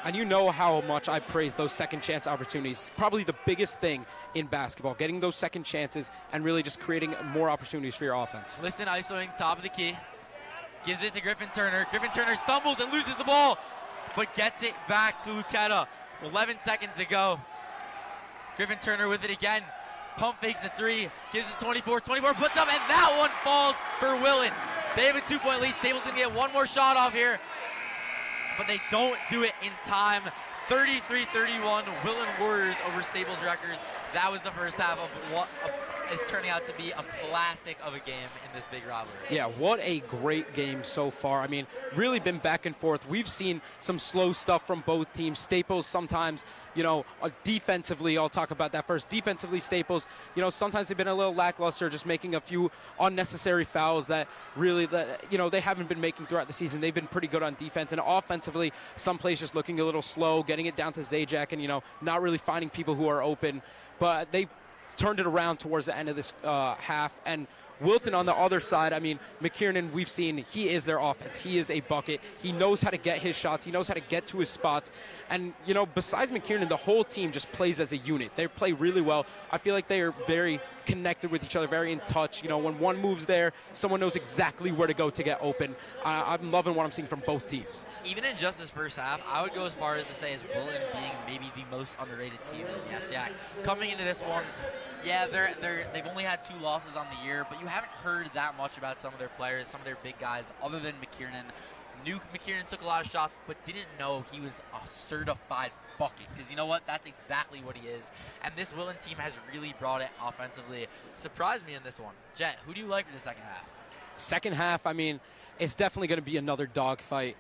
And you know how much I praise those second chance opportunities. Probably the biggest thing in basketball, getting those second chances and really just creating more opportunities for your offense. Liston isoing top of the key. Gives it to Griffin Turner. Griffin Turner stumbles and loses the ball, but gets it back to Lucetta. 11 seconds to go. Griffin Turner with it again. Pump fakes a 3. Gives it 24. 24 puts up, and that one falls for Wilton. They have a 2-point lead. Staples going to get one more shot off here, but they don't do it in time. 33-31, Wilton Warriors over Staples Rutgers. That was the first half of what is turning out to be a classic of a game in this big rivalry. Yeah, what a great game so far. I mean, really been back and forth. We've seen some slow stuff from both teams. Staples sometimes, you know, defensively, I'll talk about that first. Defensively, Staples, you know, sometimes they've been a little lackluster, just making a few unnecessary fouls that really, you know, they haven't been making throughout the season. They've been pretty good on defense. And offensively, some plays just looking a little slow, getting it down to Zajac and, you know, not really finding people who are open. But they've turned it around towards the end of this half. And Wilton on the other side, I mean, McKiernan, we've seen, he is their offense. He is a bucket. He knows how to get his shots. He knows how to get to his spots. And, you know, besides McKiernan, the whole team just plays as a unit. They play really well. I feel like they are very connected with each other, very in touch. You know, when one moves there, someone knows exactly where to go to get open. I'm loving what I'm seeing from both teams. Even in just this first half, I would go as far as to say as Wilton being maybe the most underrated team in the FCIAC. Coming into this one, yeah, they've only had 2 losses on the year, but you haven't heard that much about some of their players, some of their big guys, other than McKiernan. Knew McKiernan took a lot of shots, but didn't know he was a certified bucket. Because you know what? That's exactly what he is. And this Wilton team has really brought it offensively. Surprised me in this one. Jet, who do you like for the second half? Second half, I mean, it's definitely going to be another dogfight.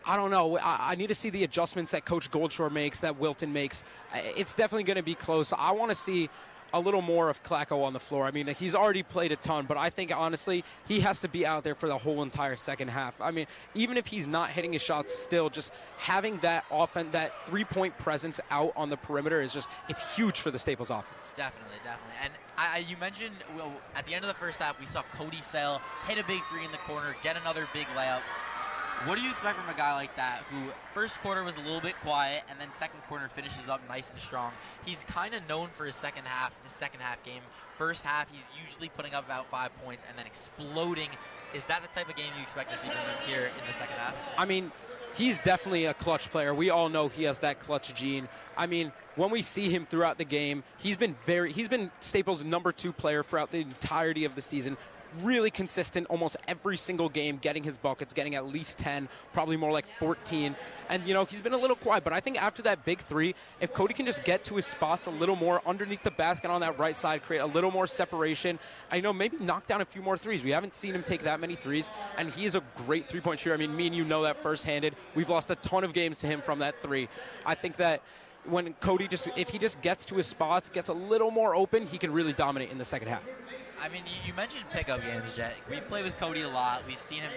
I don't know. I need to see the adjustments that Coach Goldshore makes, that Wilton makes. It's definitely going to be close. I want to see a little more of Klacko on the floor. I mean, he's already played a ton, but I think, honestly, he has to be out there for the whole entire second half. I mean, even if he's not hitting his shots still, just having that offense, that three-point presence out on the perimeter is just, it's huge for the Staples offense. Definitely. And you mentioned, well, at the end of the first half, we saw Cody Sale hit a big 3 in the corner, get another big layup. What do you expect from a guy like that who first quarter was a little bit quiet and then second quarter finishes up nice and strong? He's kind of known for his second half game. First half, he's usually putting up about 5 points and then exploding. Is that the type of game you expect to see from him here in the second half? I mean, he's definitely a clutch player. We all know he has that clutch gene. I mean, when we see him throughout the game, he's been Staples' number 2 player throughout the entirety of the season. Really consistent almost every single game, getting his buckets, getting at least 10, probably more like 14. And, you know, he's been a little quiet, but I think after that big 3, if Cody can just get to his spots a little more underneath the basket on that right side, create a little more separation, I know maybe knock down a few more threes. We haven't seen him take that many threes, and he is a great three-point shooter. I mean, me and you know that firsthand. We've lost a ton of games to him from that 3. I think that when Cody if he just gets to his spots, gets a little more open, he can really dominate in the second half. I mean, you mentioned pickup games, Jet. We've played with Cody a lot. We've seen him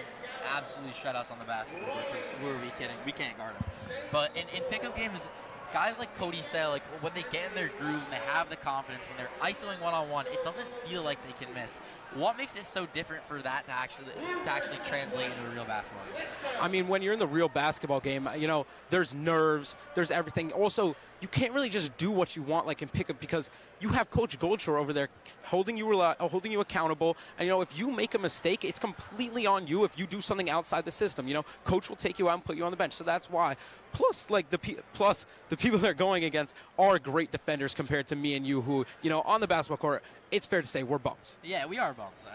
absolutely shred us on the basketball because who are we kidding? We can't guard him. But in pickup games, guys like Cody Sale, like when they get in their groove and they have the confidence, when they're isoing one-on-one, it doesn't feel like they can miss. What makes it so different for that to actually translate into a real basketball game? I mean, when you're in the real basketball game, you know, there's nerves, there's everything. Also, you can't really just do what you want like in pickup because you have Coach Goldshore over there holding you accountable. And, you know, if you make a mistake, it's completely on you if you do something outside the system. You know, Coach will take you out and put you on the bench. So that's why. Plus, like, the people they're going against are great defenders compared to me and you who, you know, on the basketball court, it's fair to say we're bums. Yeah, we are bums.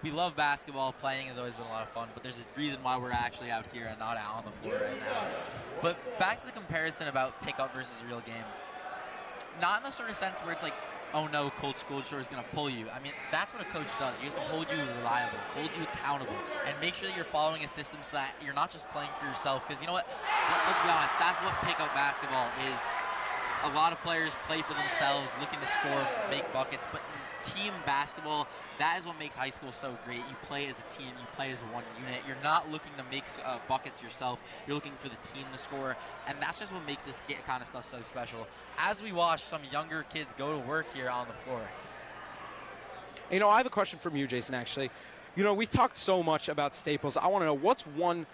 We love basketball. Playing has always been a lot of fun, but there's a reason why we're actually out here and not out on the floor right now. But back to the comparison about pickup versus real game. Not in the sort of sense where it's like, oh no, Coach Goldshore is going to pull you. I mean, that's what a coach does. He has to hold you reliable, hold you accountable, and make sure that you're following a system so that you're not just playing for yourself. Because you know what? Let's be honest, that's what pickup basketball is. A lot of players play for themselves, looking to score, make buckets, but team basketball, that is what makes high school so great. You play as a team, you play as one unit. You're not looking to make buckets yourself. You're looking for the team to score, and that's just what makes this kind of stuff so special. As we watch some younger kids go to work here on the floor. You know, I have a question from you, Jason, actually. You know, we've talked so much about Staples. I want to know, what's one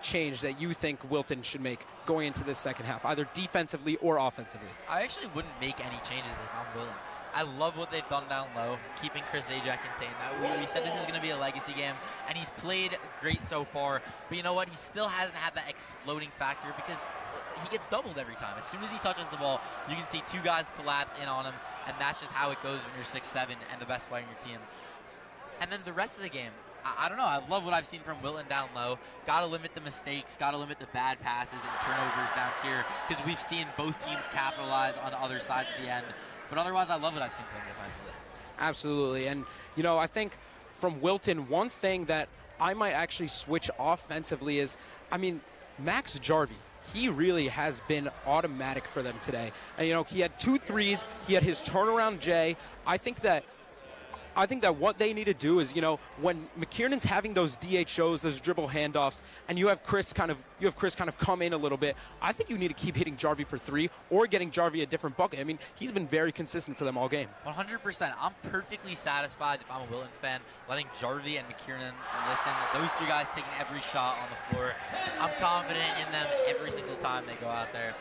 change that you think Wilton should make going into this second half, either defensively or offensively? I actually wouldn't make any changes if I'm Wilton. I love what they've done down low, keeping Chris Zajac contained. We said this is going to be a legacy game, and he's played great so far. But you know what? He still hasn't had that exploding factor because he gets doubled every time. As soon as he touches the ball, you can see two guys collapse in on him, and that's just how it goes when you're 6'7" and the best player in your team. And then the rest of the game, I don't know. I love what I've seen from Wilton down low. Got to limit the mistakes. Got to limit the bad passes and turnovers down here because we've seen both teams capitalize on other sides of the end. But otherwise, I love what I've seen from defensively. Absolutely. And, you know, I think from Wilton, one thing that I might actually switch offensively is, I mean, Max Jarvie. He really has been automatic for them today. And, you know, he had 2 threes. He had his turnaround J. I think that what they need to do is, you know, when McKiernan's having those DHOs, those dribble handoffs, and you have Chris kind of come in a little bit, I think you need to keep hitting Jarvie for 3 or getting Jarvie a different bucket. I mean, he's been very consistent for them all game. 100%. I'm perfectly satisfied if I'm a Wilton fan, letting Jarvie and McKiernan listen. Those 3 guys taking every shot on the floor. I'm confident in them every single time they go out there.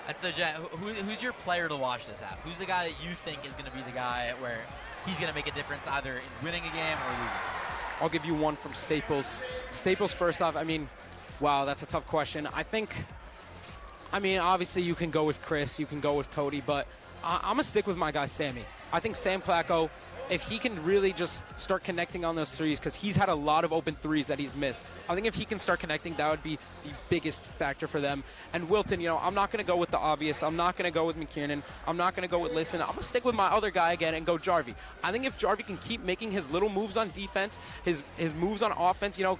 And so, Jen, who's your player to watch this half? Who's the guy that you think is going to be the guy where he's going to make a difference either in winning a game or losing? I'll give you one from Staples. Staples, first off, I mean, wow, that's a tough question. I mean, obviously you can go with Chris, you can go with Cody, but I'm going to stick with my guy, Sammy. I think Sam Clacko, if he can really just start connecting on those threes, because he's had a lot of open threes that he's missed. I think if he can start connecting, that would be the biggest factor for them. And Wilton, you know, I'm not going to go with the obvious. I'm not going to go with McKiernan. I'm not going to go with Listen. I'm going to stick with my other guy again and go Jarvie. I think if Jarvie can keep making his little moves on defense, his moves on offense, you know,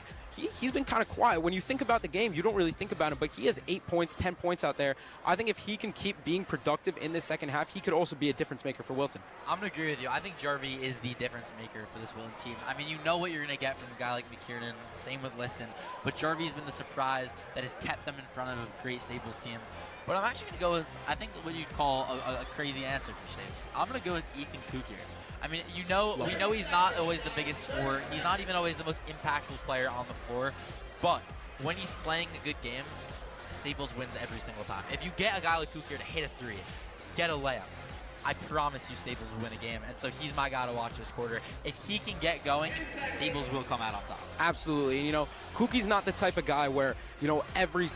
he's been kind of quiet. When you think about the game, you don't really think about him, but he has 8 points, 10 points out there. I think if he can keep being productive in the second half, he could also be a difference maker for Wilton. I'm going to agree with you. I think Jarvie is the difference maker for this Wilton team. I mean, you know what you're going to get from a guy like McKiernan, same with Listen, but Jarvie's been the surprise that has kept them in front of a great Staples team. But I'm actually going to go with, I think, what you'd call a crazy answer for Staples. I'm going to go with Ethan Kukier. I mean, we know he's not always the biggest scorer. He's not even always the most impactful player on the floor. But when he's playing a good game, Staples wins every single time. If you get a guy like Kukier to hit a 3, get a layup, I promise you Staples will win a game. And so he's my guy to watch this quarter. If he can get going, Staples will come out on top. Absolutely. And, you know, Kookie's not the type of guy where, you know, every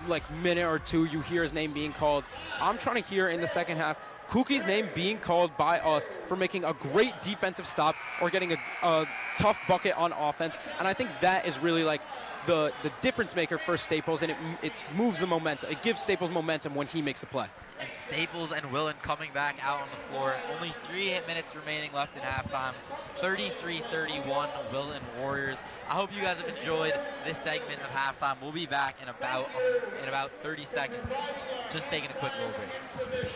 like minute or two you hear his name being called. I'm trying to hear in the second half Kookie's name being called by us for making a great defensive stop or getting a tough bucket on offense. And I think that is really like the difference maker for Staples, and it moves the momentum. It gives Staples momentum when he makes a play. And Staples and Wilton coming back out on the floor. Only 3 minutes remaining left in halftime. 33-31 Wilton Warriors. I hope you guys have enjoyed this segment of halftime. We'll be back in about 30 seconds. Just taking a quick little break.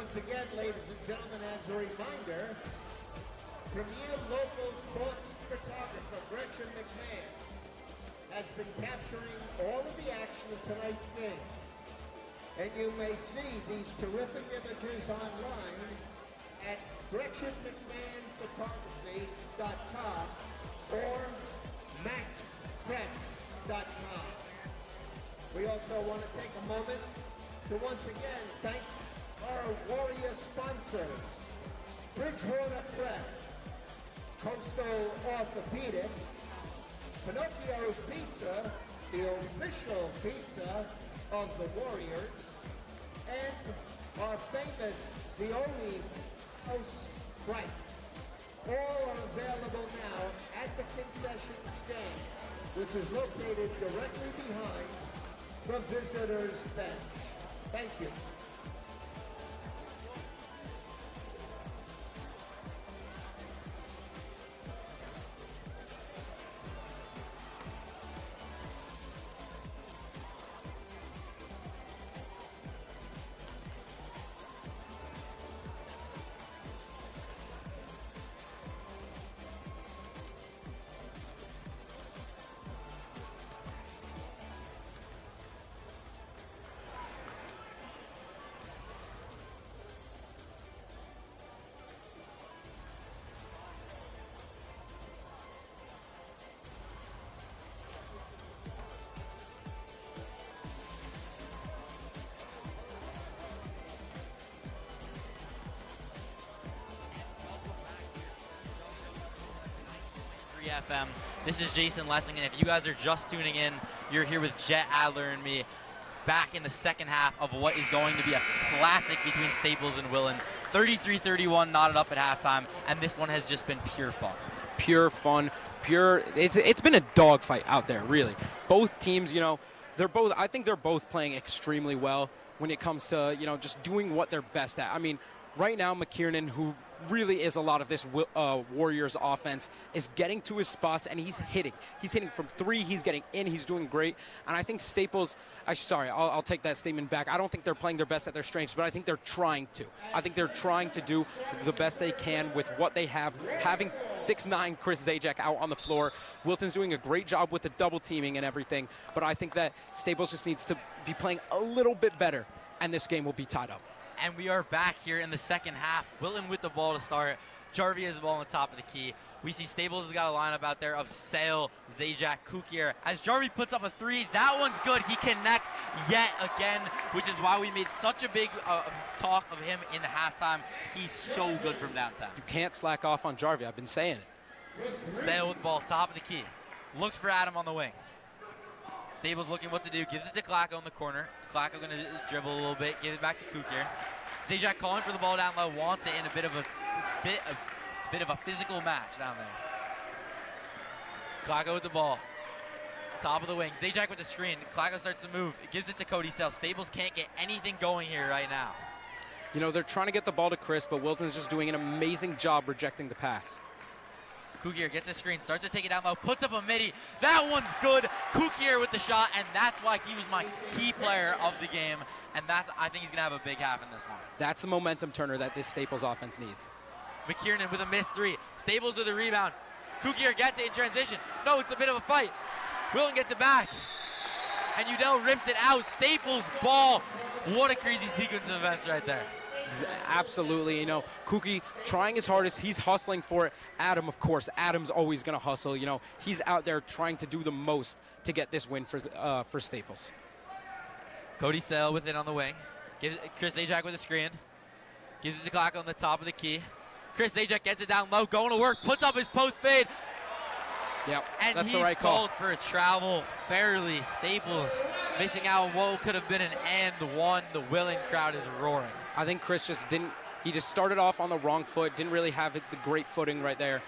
Once again, ladies and gentlemen, as a reminder, premier local sports photographer Gretchen McMahon has been capturing all of the action of tonight's game. And you may see these terrific images online at GretchenMcMahonPhotography.com or MaxPreps.com. We also want to take a moment to once again thank our Warrior sponsors, Bridgewater Prep, Coastal Orthopedics, Pinocchio's Pizza, the official pizza of the Warriors, and our famous Zioni House Fright. All are available now at the concession stand, which is located directly behind the visitors' bench. Thank you. FM. This is Jason Lessing, and if you guys are just tuning in, you're here with Jet Adler and me back in the second half of what is going to be a classic between Staples and Wilton. 33-31 knotted up at halftime, and this one has just been pure fun. Pure fun, it's been a dogfight out there, really. Both teams, I think they're both playing extremely well when it comes to, just doing what they're best at. I mean, right now, McKiernan, who really is a lot of this Warriors offense, is getting to his spots, and he's hitting. He's hitting from three. He's getting in. He's doing great. And I think Staples, I'll take that statement back. I don't think they're playing their best at their strengths, but I think they're trying to. I think they're trying to do the best they can with what they have. Having 6'9" Chris Zajac out on the floor. Wilton's doing a great job with the double teaming and everything, but I think that Staples just needs to be playing a little bit better, and this game will be tied up. And we are back here in the second half. Wilton with the ball to start. Jarvie has the ball on the top of the key. We see Staples has got a lineup out there of Sale, Zajac, Kukier. As Jarvie puts up a three, that one's good. He connects yet again, which is why we made such a big talk of him in the halftime. He's so good from downtown. You can't slack off on Jarvie. I've been saying it. Sale with the ball, top of the key. Looks for Adam on the wing. Staples looking what to do. Gives it to Klacko in the corner. Klacko going to dribble a little bit. Give it back to Kukier. Zajac calling for the ball down low. Wants it in a bit of a physical match down there. Klacko with the ball. Top of the wing. Zajac with the screen. Klacko starts to move. Gives it to Cody Sale. Staples can't get anything going here right now. They're trying to get the ball to Chris, but Wilton's just doing an amazing job rejecting the pass. Kukier gets a screen, starts to take it down low, puts up a midi. That one's good. Kukier with the shot, and that's why he was my key player of the game. And I think he's going to have a big half in this one. That's the momentum turner that this Staples offense needs. McKiernan with a missed three. Staples with a rebound. Kukier gets it in transition. No, it's a bit of a fight. Wilton gets it back. And Udell rips it out. Staples ball. What a crazy sequence of events right there. Absolutely, Kuki trying his hardest. He's hustling for it. Adam, of course, Adam's always going to hustle. He's out there trying to do the most to get this win for Staples. Cody Sale with it on the wing. Gives Chris Zajac with a screen. Gives it to Klacko on the top of the key. Chris Zajac gets it down low, going to work, puts up his post fade. Yep, and that's the right call. Called for a travel fairly. Staples missing out what could have been an and one. The Wilton crowd is roaring. I think Chris he just started off on the wrong foot, didn't really have the great footing right there.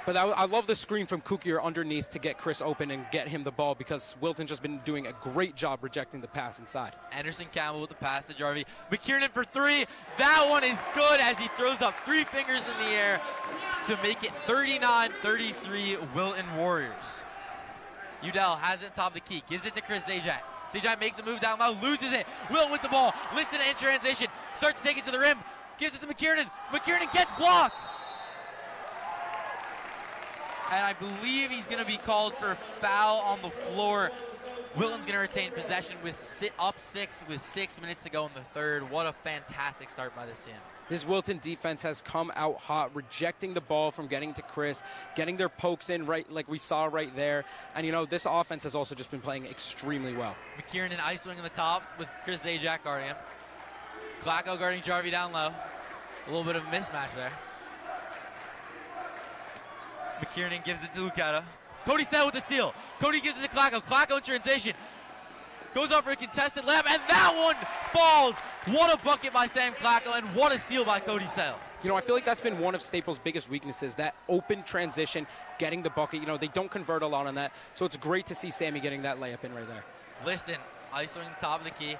But I love the screen from Kukier underneath to get Chris open and get him the ball, because Wilton's just been doing a great job rejecting the pass inside. Anderson Campbell with the pass to Jarvie. McKiernan for three. That one is good as he throws up three fingers in the air to make it 39-33 Wilton Warriors. Udell has it top of the key. Gives it to Chris Zajac. Zajac makes a move down low, loses it. Wilton with the ball. Liston in transition. starts to take it to the rim, gives it to McKiernan. McKiernan gets blocked. And I believe he's going to be called for a foul on the floor. Wilton's going to retain possession with up 6 with 6 minutes to go in the third. What a fantastic start by this team. This Wilton defense has come out hot, rejecting the ball from getting to Chris, getting their pokes in right like we saw right there. And, you know, this offense has also just been playing extremely well. McKiernan ice-wing on the top with Chris Zajac guarding him. Klacko guarding Jarvie down low. A little bit of a mismatch there. McKiernan gives it to Lucetta. Cody Sale with the steal. Cody gives it to Klacko. Klacko in transition. Goes up for a contested layup, and that one falls. What a bucket by Sam Klacko, and what a steal by Cody Sale. You know, I feel like that's been one of Staples' biggest weaknesses, that open transition, getting the bucket. You know, they don't convert a lot on that, so it's great to see Sammy getting that layup in right there. Liston, ISOing the top of the key.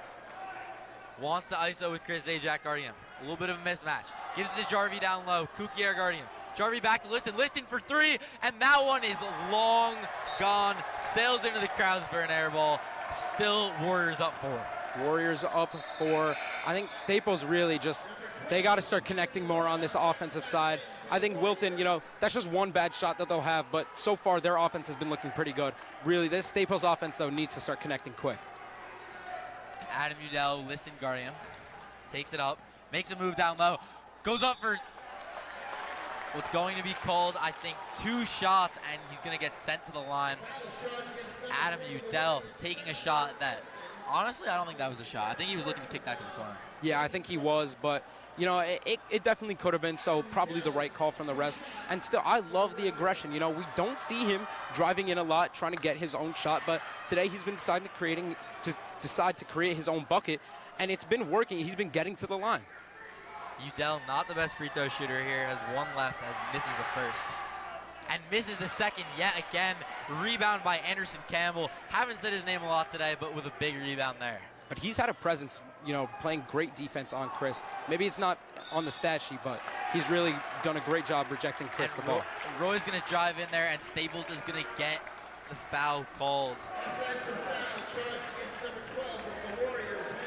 Wants to ISO with Chris Zajac guarding him. A little bit of a mismatch. Gives it to Jarvie down low. Kukier guarding him. Jarvie back to Liston. Liston for 3, and that one is long gone. Sails into the crowds for an air ball. Still Warriors up 4. Warriors up 4. I think Staples really just, they got to start connecting more on this offensive side. I think Wilton, you know, that's just one bad shot that they'll have, but so far their offense has been looking pretty good. Really, this Staples offense, though, needs to start connecting quick. Adam Udell, Liston guarding him. Takes it up. Makes a move down low. Goes up for what's going to be called, I think, 2 shots, and he's going to get sent to the line. Adam Udell taking a shot that, honestly, I don't think that was a shot. I think he was looking to kick that to the corner. Yeah, I think he was, but, you know, it definitely could have been, so probably the right call from the rest. And still, I love the aggression. You know, we don't see him driving in a lot, trying to get his own shot, but today he's been deciding to create his own bucket, and it's been working. He's been getting to the line. Udell, not the best free throw shooter here, has 1 left as he misses the first. And misses the second yet again. Rebound by Anderson Campbell. Haven't said his name a lot today, but with a big rebound there. But he's had a presence, you know, playing great defense on Chris. Maybe it's not on the stat sheet, but he's really done a great job rejecting Chris the ball. Roy's going to drive in there, and Staples is going to get the foul called.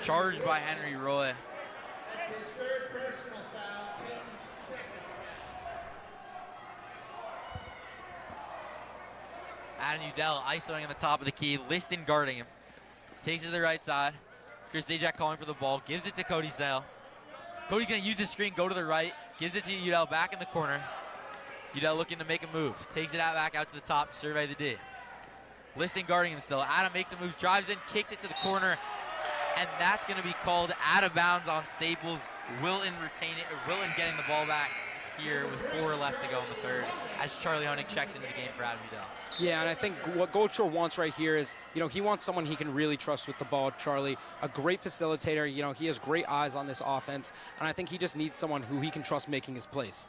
Charged by Henry Roy. That's his 3rd personal foul, team's 2nd. Adam Udell isoing on the top of the key. Liston guarding him. Takes it to the right side. Chris Zajac calling for the ball. Gives it to Cody Sale. Cody's going to use his screen, go to the right. Gives it to Udell back in the corner. Udell looking to make a move. Takes it out back out to the top. Survey the D. Liston guarding him still. Adam makes a move. Drives in. Kicks it to the corner. And that's going to be called out of bounds on Staples. Wilton retain it. Wilton getting the ball back here with 4 left to go in the third as Charlie Honig checks into the game for Adam Udell. Yeah, and I think what Goldshore wants right here is, you know, he wants someone he can really trust with the ball, Charlie. A great facilitator. You know, he has great eyes on this offense, and I think he just needs someone who he can trust making his plays.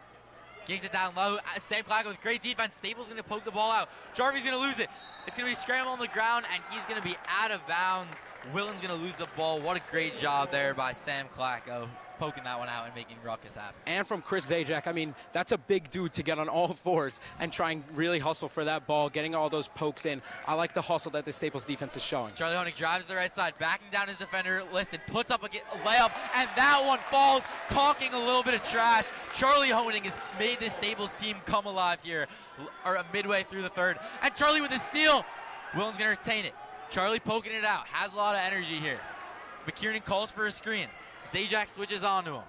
Kicks it down low. Sam Klacko with great defense. Staples going to poke the ball out. Jarvie's going to lose it. It's going to be scramble on the ground, and he's going to be out of bounds. Wilton's going to lose the ball. What a great job there by Sam Klacko, poking that one out and making ruckus happen. And from Chris Zajac, I mean, that's a big dude to get on all 4s and try and really hustle for that ball, getting all those pokes in. I like the hustle that the Staples defense is showing. Charlie Honig drives to the right side, backing down his defender, Liston, puts up a layup, and that one falls, talking a little bit of trash. Charlie Honig has made this Staples team come alive here, or midway through the third. And Charlie with the steal. Wilton's going to retain it. Charlie poking it out, has a lot of energy here. McKiernan calls for a screen. Zajac switches onto him.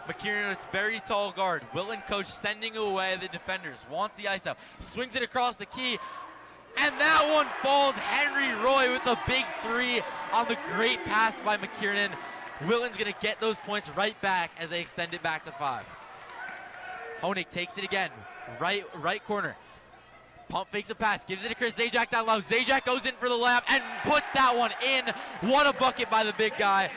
McKiernan, it's very tall guard. Wilton coach sending away the defenders. Wants the iso. Swings it across the key. And that one falls. Henry Roy with a big 3 on the great pass by McKiernan. Wilton's going to get those points right back as they extend it back to 5. Honig takes it again. Right corner. Pump fakes a pass, gives it to Chris Zajac down low. Zajac goes in for the layup and puts that one in. What a bucket by the big guy.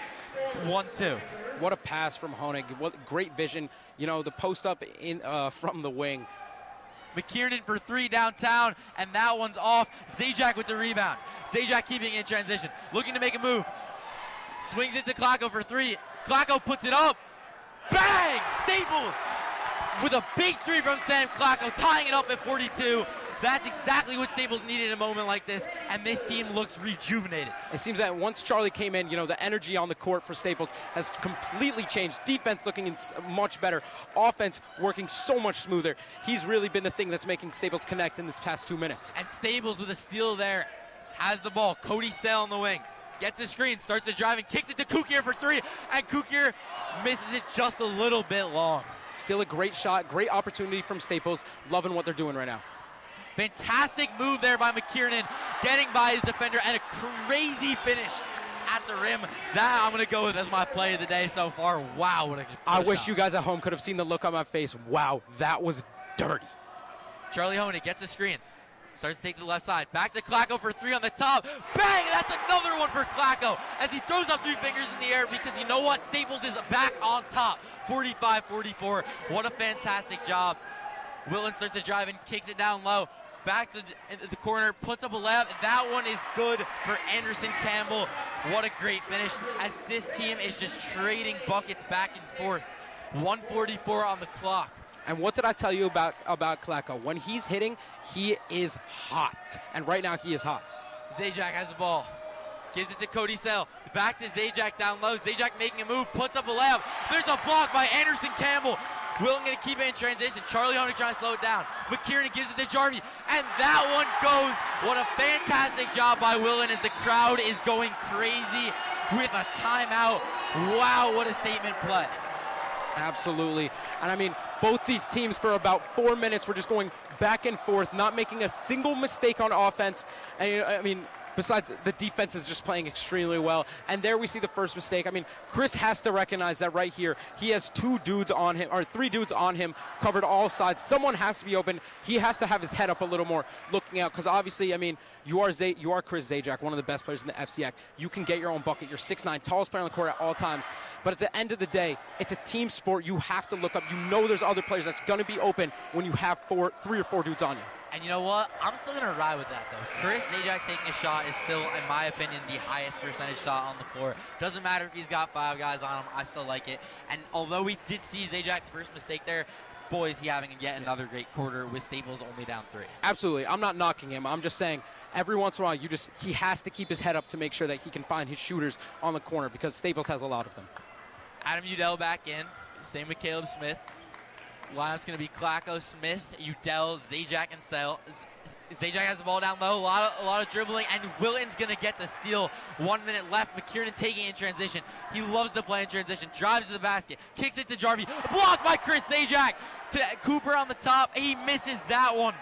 1-2. What a pass from Honig. What great vision. You know, the post up in from the wing. McKiernan for 3 downtown, and that one's off. Zajac with the rebound. Zajac keeping in transition, looking to make a move. Swings it to Klacko for 3. Klacko puts it up. Bang! Staples with a big 3 from Sam Klacko, tying it up at 42. That's exactly what Staples needed in a moment like this, and this team looks rejuvenated. It seems that once Charlie came in, the energy on the court for Staples has completely changed. Defense looking much better. Offense working so much smoother. He's really been the thing that's making Staples connect in this past 2 minutes. And Staples with a steal there has the ball. Cody Sale on the wing. Gets a screen, starts to drive, and kicks it to Kukier for three. And Kukier misses it just a little bit long. Still a great shot, great opportunity from Staples. Loving what they're doing right now. Fantastic move there by McKiernan, getting by his defender, and a crazy finish at the rim. That I'm going to go with as my play of the day so far. Wow, what a I wish shot. you guys at home could have seen the look on my face. Wow, that was dirty. Charlie Honig gets a screen. Starts to take to the left side. Back to Klacko for three on the top. Bang! That's another one for Klacko as he throws up three fingers in the air because you know what? Staples is back on top. 45-44. What a fantastic job. Wilton starts to drive and kicks it down low. Back to the corner, puts up a layup. That one is good for Anderson Campbell. What a great finish as this team is just trading buckets back and forth. 1:44 on the clock. And what did I tell you about Klacko? When he's hitting, he is hot. And right now, he is hot. Zajac has the ball. Gives it to Cody Sale. Back to Zajac down low. Zajac making a move, puts up a layup. There's a block by Anderson Campbell. Wilton going to keep it in transition. Charlie Honig trying to slow it down. McKiernan gives it to Jarvie. And that one goes. What a fantastic job by Wilton as the crowd is going crazy with a timeout. Wow, what a statement play. Absolutely. And I mean, both these teams for about 4 minutes were just going back and forth, not making a single mistake on offense. And I mean, besides, the defense is just playing extremely well. And there we see the first mistake. I mean, Chris has to recognize that right here. He has three dudes on him, covered all sides. Someone has to be open. He has to have his head up a little more, looking out. Because obviously, I mean, you are Chris Zajac, one of the best players in the FCX. You can get your own bucket. You're 6'9", tallest player on the court at all times. But at the end of the day, it's a team sport. You have to look up. You know there's other players that's going to be open when you have 3 or 4 dudes on you. And you know what? I'm still going to ride with that, though. Chris Zajac taking a shot is still, in my opinion, the highest percentage shot on the floor. Doesn't matter if he's got 5 guys on him. I still like it. And although we did see Zajac's first mistake there, boy, is he having yet another great quarter with Staples only down 3. Absolutely. I'm not knocking him. I'm just saying every once in a while, he has to keep his head up to make sure that he can find his shooters on the corner because Staples has a lot of them. Adam Udell back in. Same with Caleb Smith. Lineup's going to be Klacko, Smith, Udell, Zajac, and Sale. Zajac has the ball down low. A lot of dribbling, and Wilton's going to get the steal. 1 minute left. McKiernan taking it in transition. He loves to play in transition. Drives to the basket. Kicks it to Jarvie. Blocked by Chris Zajac. To Cooper on the top. He misses that one.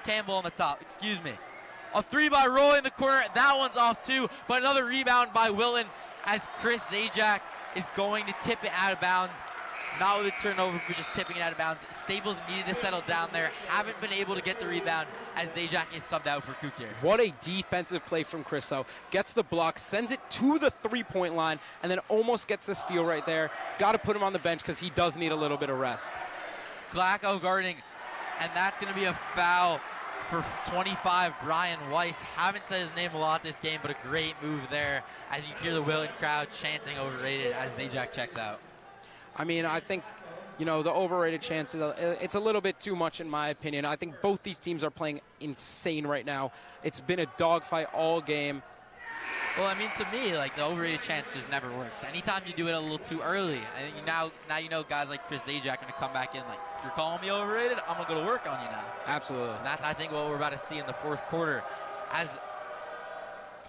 Campbell on the top. Excuse me. A 3 by Roy in the corner. That one's off too. But another rebound by Wilton as Chris Zajac is going to tip it out of bounds. Not with a turnover, but just tipping it out of bounds. Staples needed to settle down there. Haven't been able to get the rebound as Zajac is subbed out for Kukier. What a defensive play from Chris, though. Gets the block, sends it to the three-point line, and then almost gets the steal right there. Got to put him on the bench because he does need a little bit of rest. Klacko guarding, and that's going to be a foul for 25, Brian Weiss. Haven't said his name a lot this game, but a great move there as you hear the Wilton crowd chanting overrated as Zajac checks out. I mean, I think, the overrated chance, it's a little bit too much in my opinion. I think both these teams are playing insane right now. It's been a dogfight all game. Well, I mean, to me, the overrated chance just never works. Anytime you do it a little too early, and now you know guys like Chris Zajac are going to come back in you're calling me overrated, I'm going to go to work on you now. Absolutely. And that's, I think, what we're about to see in the fourth quarter as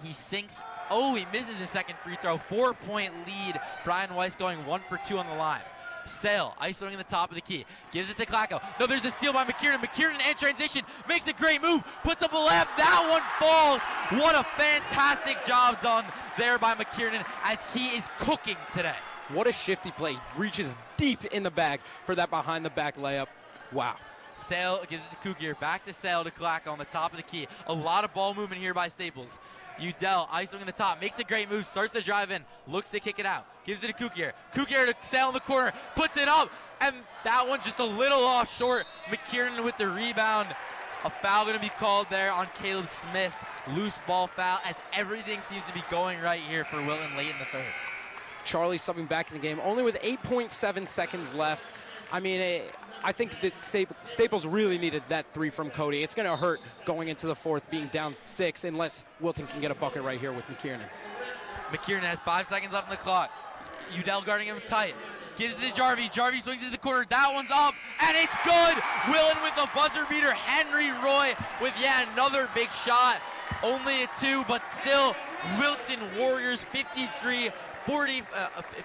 he sinks. Oh, he misses his second free throw. 4-point lead. Brian Weiss going 1 for 2 on the line. Sale, isolating in the top of the key. Gives it to Klacko. No, there's a steal by McKiernan. McKiernan in transition. Makes a great move. Puts up a layup. That one falls. What a fantastic job done there by McKiernan as he is cooking today. What a shifty play. Reaches deep in the bag for that behind-the-back layup. Wow. Sale gives it to Kukier. Back to Sale to Klacko on the top of the key. A lot of ball movement here by Staples. Udell, isolating in the top, makes a great move, starts to drive in, looks to kick it out, gives it to Kukier. Kukier to Sale in the corner, puts it up, and that one's just a little off short. McKiernan with the rebound. A foul going to be called there on Caleb Smith. Loose ball foul as everything seems to be going right here for Wilton late in the third. Charlie subbing back in the game, only with 8.7 seconds left. I mean, I think that Staples really needed that 3 from Cody. It's going to hurt going into the fourth, being down 6, unless Wilton can get a bucket right here with McKiernan. McKiernan has 5 seconds left on the clock. Udell guarding him tight. Gives it to Jarvie. Jarvie swings it to the corner. That one's up, and it's good. Wilton with the buzzer beater. Henry Roy with yet another big shot. Only a 2, but still, Wilton Warriors 53.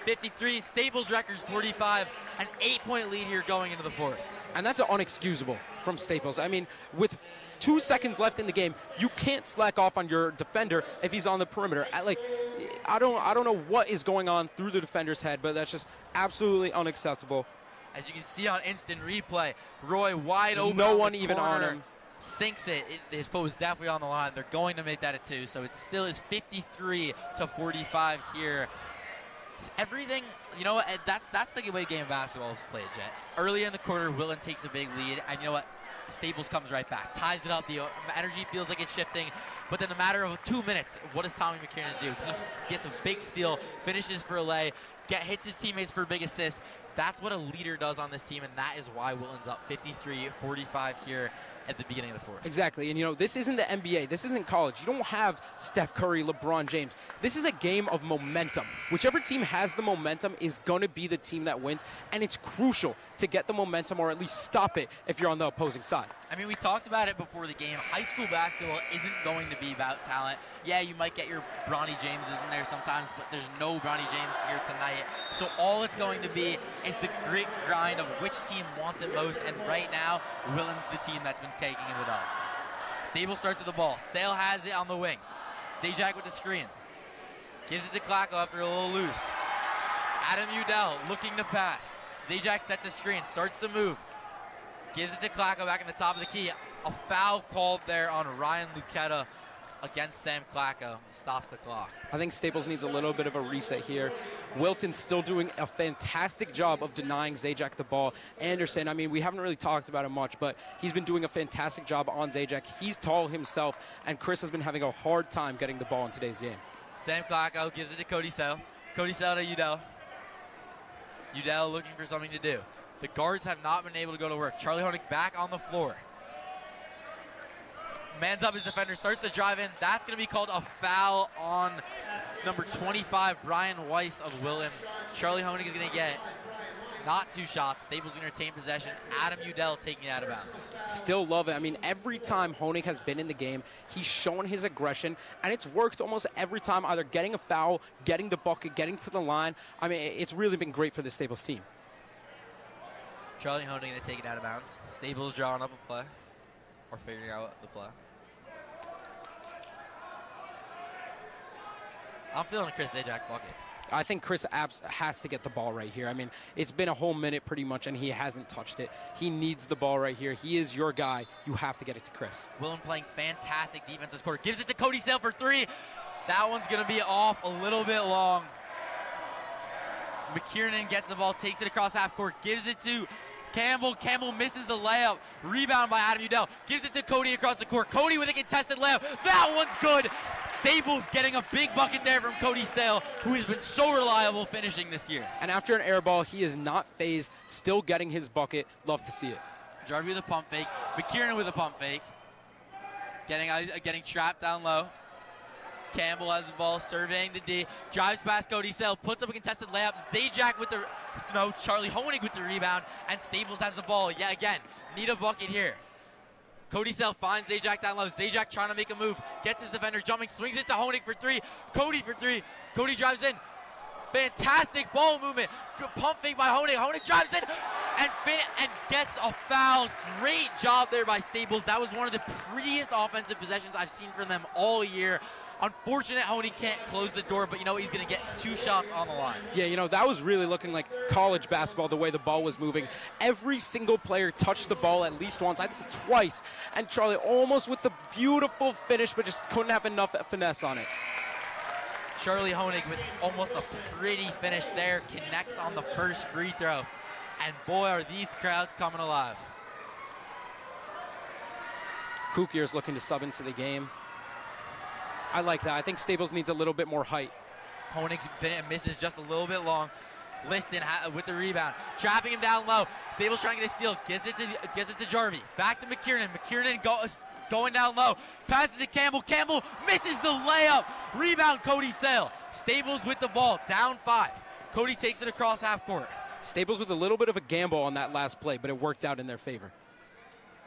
53, Staples records 45, an 8-point lead here going into the fourth. And that's unexcusable from Staples. I mean, with 2 seconds left in the game, you can't slack off on your defender if he's on the perimeter. I don't know what is going on through the defender's head, but that's just absolutely unacceptable. As you can see on instant replay, Roy wide There's open. no on one the even corner, on him. Sinks it. His foot was definitely on the line. They're going to make that a 2, so it still is 53 to 45 here. Everything, you know what, that's the way game of basketball is played, Jet. Early in the quarter, Wilton takes a big lead, and you know what, Staples comes right back, ties it up, the energy feels like it's shifting, but then in a matter of 2 minutes, what does Tommy McKiernan do? He gets a big steal, finishes for a lay, hits his teammates for a big assist. That's what a leader does on this team, and that is why Wilton's up 53-45 here at the beginning of the fourth. Exactly, and you know, this isn't the NBA, this isn't college. You don't have Steph Curry, LeBron James. This is a game of momentum. Whichever team has the momentum is going to be the team that wins, and it's crucial to get the momentum or at least stop it if you're on the opposing side. I mean, we talked about it before the game. High school basketball isn't going to be about talent. Yeah, you might get your Bronny Jameses in there sometimes, but there's no Bronny James here tonight. So all it's going to be is the grit grind of which team wants it most, and right now, Wilton's the team that's been taking it up. Staples starts with the ball. Sale has it on the wing. Zajac with the screen. Gives it to Klacko after a little loose. Adam Udell looking to pass. Zajac sets a screen, starts to move. Gives it to Klacko back in the top of the key. A foul called there on Ryan Lucetta against Sam Klacko. Stops the clock. I think Staples needs a little bit of a reset here. Wilton's still doing a fantastic job of denying Zajac the ball. Anderson, I mean, we haven't really talked about him much, but he's been doing a fantastic job on Zajac. He's tall himself, and Chris has been having a hard time getting the ball in today's game. Sam Klacko gives it to Cody Sale. Cody Sale to Udell. Udell looking for something to do. The guards have not been able to go to work. Charlie Honig back on the floor. Mans up his defender, starts to drive in. That's going to be called a foul on number 25, Brian Weiss of Wilton. Charlie Honig is going to get not 2 shots. Staples going to retain possession. Adam Udell taking it out of bounds. Still love it. I mean, every time Honig has been in the game, he's shown his aggression, and it's worked almost every time, either getting a foul, getting the bucket, getting to the line. I mean, it's really been great for the Staples team. Charlie Honig going to take it out of bounds. Staples drawing up a play, or figuring out the play. I'm feeling a Chris Zajac bucket. I think Chris Abs has to get the ball right here. I mean, it's been a whole minute pretty much, and he hasn't touched it. He needs the ball right here. He is your guy. You have to get it to Chris. Wilton playing fantastic defense this quarter. Gives it to Cody Sale for 3. That one's going to be off a little bit long. McKiernan gets the ball, takes it across half court, gives it to Campbell. Campbell misses the layup. Rebound by Adam Udell. Gives it to Cody across the court. Cody with a contested layup. That one's good. Staples getting a big bucket there from Cody Sale, who has been so reliable finishing this year. And after an air ball, he is not phased, still getting his bucket. Love to see it. Jarvie with a pump fake. McKiernan with a pump fake. Getting trapped down low. Campbell has the ball, surveying the D. Drives past Cody Sale, puts up a contested layup. Zajac with the, Charlie Honig with the rebound, and Staples has the ball yet again. Need a bucket here. Cody Sale finds Zajac down low. Zajac trying to make a move, gets his defender jumping, swings it to Honig for 3. Cody for 3. Cody drives in. Fantastic ball movement. Good pump fake by Honig. Honig drives in and gets a foul. Great job there by Staples. That was one of the prettiest offensive possessions I've seen from them all year. Unfortunate Honig can't close the door, but he's going to get 2 shots on the line. Yeah, that was really looking like college basketball, the way the ball was moving. Every single player touched the ball at least once, I think twice. And Charlie almost with the beautiful finish, but just couldn't have enough finesse on it. Charlie Honig with almost a pretty finish there, connects on the first free throw. And boy, are these crowds coming alive. Kukier's looking to sub into the game. I like that. I think Staples needs a little bit more height. Honig misses just a little bit long. Liston with the rebound, trapping him down low. Stables trying to get a steal, gets it to Jarvie. Back to McKiernan. McKiernan going down low. Passes to Campbell. Campbell misses the layup. Rebound, Cody Sale. Stables with the ball, down 5. Cody takes it across half court. Staples with a little bit of a gamble on that last play, but it worked out in their favor.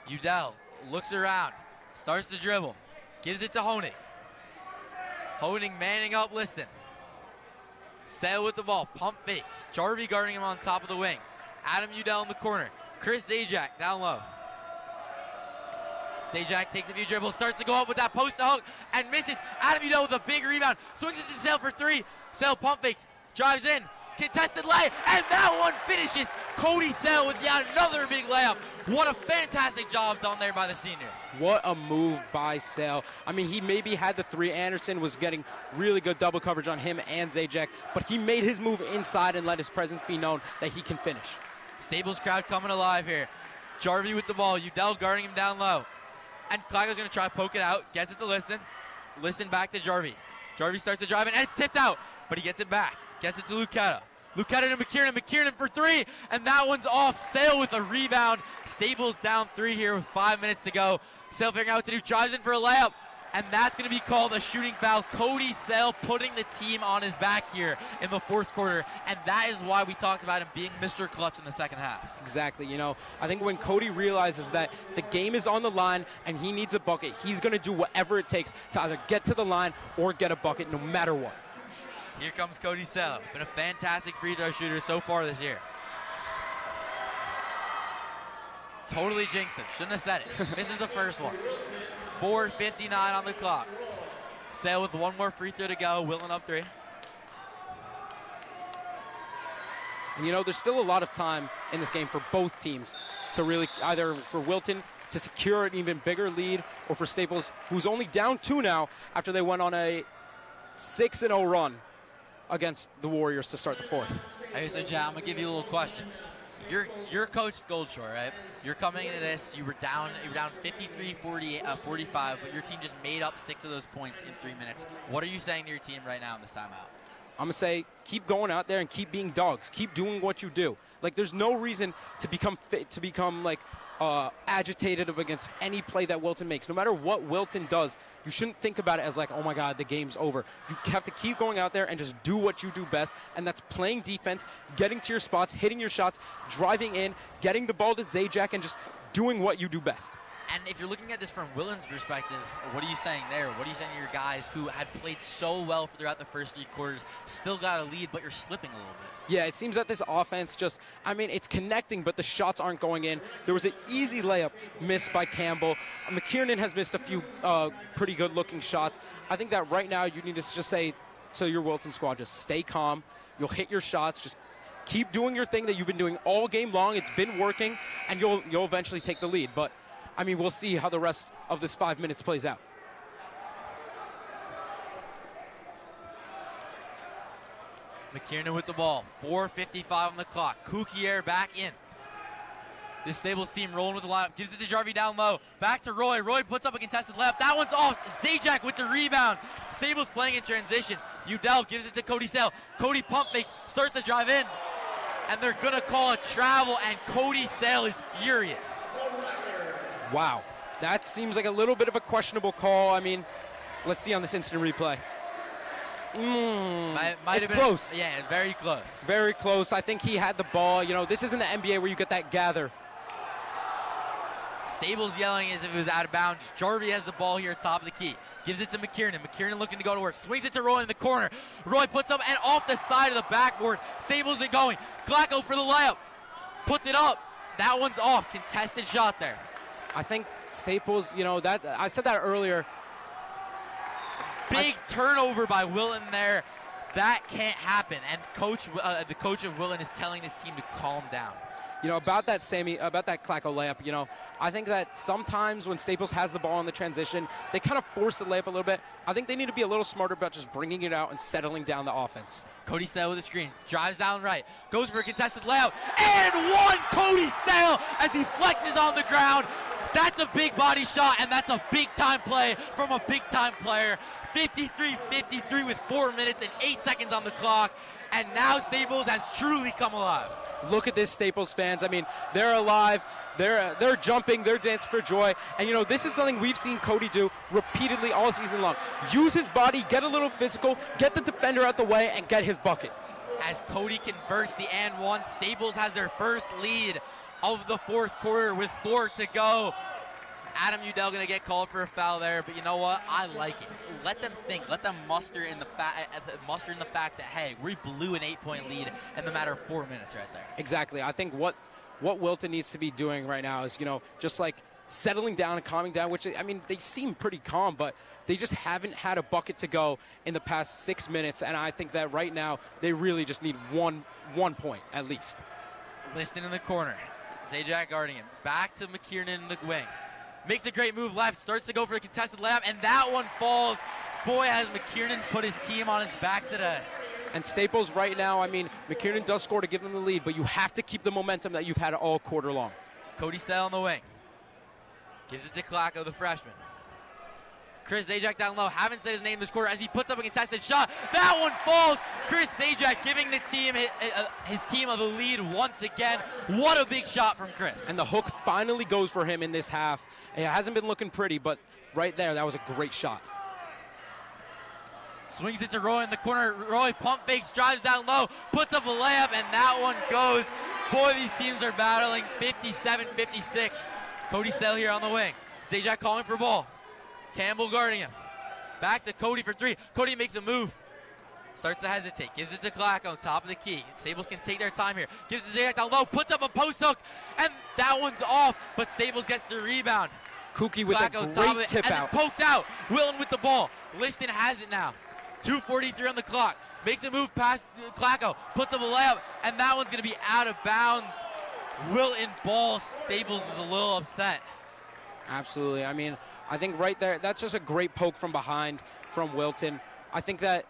Udell looks around, starts to dribble, gives it to Honig. Honig manning up Liston. Sale with the ball, pump fakes. Jarvie guarding him on top of the wing. Adam Udell in the corner. Chris Zajac down low. Zajac takes a few dribbles, starts to go up with that post to hook, and misses. Adam Udell with a big rebound. Swings it to Sale for 3. Sale pump fakes, drives in. Contested lay, and that one finishes. Cody Sale with yet another big layup. What a fantastic job done there by the senior. What a move by Sale. I mean, he maybe had the 3. Anderson was getting really good double coverage on him and Zajac, but he made his move inside and let his presence be known that he can finish. Stables crowd coming alive here. Jarvie with the ball. Udell guarding him down low. And Clago's going to try to poke it out. Gets it to Liston. Liston back to Jarvie. Jarvie starts to drive it, and it's tipped out, but he gets it back. Gets it to Lucetta. Lucetta to McKiernan. McKiernan for 3, and that one's off. Sale with a rebound. Stables down 3 here with 5 minutes to go. Sale figuring out what to do. Drives in for a layup, and that's going to be called a shooting foul. Cody Sale putting the team on his back here in the 4th quarter, and that is why we talked about him being Mr. Clutch in the second half. Exactly. You know, I think when Cody realizes that the game is on the line and he needs a bucket, he's going to do whatever it takes to either get to the line or get a bucket no matter what. Here comes Cody Sale. Been a fantastic free throw shooter so far this year. Totally jinxed him. Shouldn't have said it. Misses the first one. 4:59 on the clock. Sale with one more free throw to go. Wilton up 3. And you know, there's still a lot of time in this game for both teams to really, either for Wilton to secure an even bigger lead, or for Staples, who's only down 2 now after they went on a 6-0 run against the Warriors to start the 4th. Hey, so Jay, I'm going to give you a little question. You're Coach Goldshore, right? You're coming into this, you were down 53-45, but your team just made up 6 of those points in 3 minutes. What are you saying to your team right now in this timeout? I'm going to say keep going out there and keep being dogs. Keep doing what you do. Like, there's no reason to become agitated up against any play that Wilton makes. No matter what Wilton does, you shouldn't think about it as like, oh my God, the game's over. You have to keep going out there and just do what you do best, and that's playing defense, getting to your spots, hitting your shots, driving in, getting the ball to Zajac, and just doing what you do best. And if you're looking at this from Wilton's perspective, what are you saying there? What are you saying to your guys who had played so well throughout the first 3 quarters, still got a lead, but you're slipping a little bit? Yeah, it seems that this offense just, I mean, it's connecting, but the shots aren't going in. There was an easy layup missed by Campbell. McKiernan has missed a few pretty good-looking shots. I think that right now you need to just say to your Wilton squad, just stay calm. You'll hit your shots. Just keep doing your thing that you've been doing all game long. It's been working, and you'll eventually take the lead. But I mean, we'll see how the rest of this 5 minutes plays out. McKiernan with the ball. 4:55 on the clock. Kukier back in. This Stables team rolling with the lineup. Gives it to Jarvie down low. Back to Roy. Roy puts up a contested layup. That one's off. Zajac with the rebound. Stables playing in transition. Udell gives it to Cody Sale. Cody pump fakes. Starts to drive in. And they're going to call a travel, and Cody Sale is furious. Wow, that seems like a little bit of a questionable call. I mean, let's see on this instant replay. It's close. Yeah, very close. Very close. I think he had the ball. You know, this isn't the NBA where you get that gather. Stables yelling as if it was out of bounds. Jarvie has the ball here at top of the key. Gives it to McKiernan. McKiernan looking to go to work. Swings it to Roy in the corner. Roy puts up and off the side of the backboard. Stables it going. Glacko for the layup. Puts it up. That one's off. Contested shot there. I think Staples, you know, that I said that earlier. Big turnover by Wilton there. That can't happen. And the coach of Wilton is telling this team to calm down. You know, about that Glacko layup, you know, I think that sometimes when Staples has the ball in the transition, they kind of force the layup a little bit. I think they need to be a little smarter about just bringing it out and settling down the offense. Cody Sale with the screen. Drives down right. Goes for a contested layup. And one! Cody Sale as he flexes on the ground. That's a big body shot, and that's a big-time play from a big-time player. 53-53 with 4 minutes and 8 seconds on the clock, and now Staples has truly come alive. Look at this, Staples fans. I mean, they're alive. They're jumping. They're dancing for joy. And, you know, this is something we've seen Cody do repeatedly all season long. Use his body, get a little physical, get the defender out the way, and get his bucket. As Cody converts the and one, Staples has their first lead of the fourth quarter with 4 to go. Adam Udell going to get called for a foul there, but you know what? I like it. Let them think. Let them muster in the fact that, hey, we blew an 8-point lead in the matter of 4 minutes right there. Exactly. I think what Wilton needs to be doing right now is, you know, just like settling down and calming down, which, I mean, they seem pretty calm, but they just haven't had a bucket to go in the past 6 minutes, and I think that right now they really just need one point at least. Liston in the corner. Zajac guarding him. Back to McKiernan in the wing. Makes a great move left. Starts to go for a contested layup, and that one falls. Boy, has McKiernan put his team on his back today. And Staples right now, I mean, McKiernan does score to give them the lead, but you have to keep the momentum that you've had all quarter long. Cody Sale on the wing. Gives it to Klacko, the freshman. Chris Zajac down low. Haven't said his name this quarter as he puts up a contested shot. That one falls. Chris Zajac giving the team his team of the lead once again. What a big shot from Chris. And the hook finally goes for him in this half. It hasn't been looking pretty, but right there, that was a great shot. Swings it to Roy in the corner. Roy pump fakes, drives down low, puts up a layup, and that one goes. Boy, these teams are battling 57-56. Cody Sale here on the wing. Zajac calling for ball. Campbell guarding him. Back to Cody for 3. Cody makes a move. Starts to hesitate. Gives it to Klacko on top of the key. Staples can take their time here. Gives it to Zajac down low. Puts up a post hook. And that one's off. But Staples gets the rebound. Kookie with Klacko a great tip and out. Then poked out. Wilton with the ball. Liston has it now. 2:43 on the clock. Makes a move past Klacko. Puts up a layup. And that one's going to be out of bounds. Wilton ball. Staples is a little upset. Absolutely. I mean, I think right there, that's just a great poke from behind from Wilton. I think that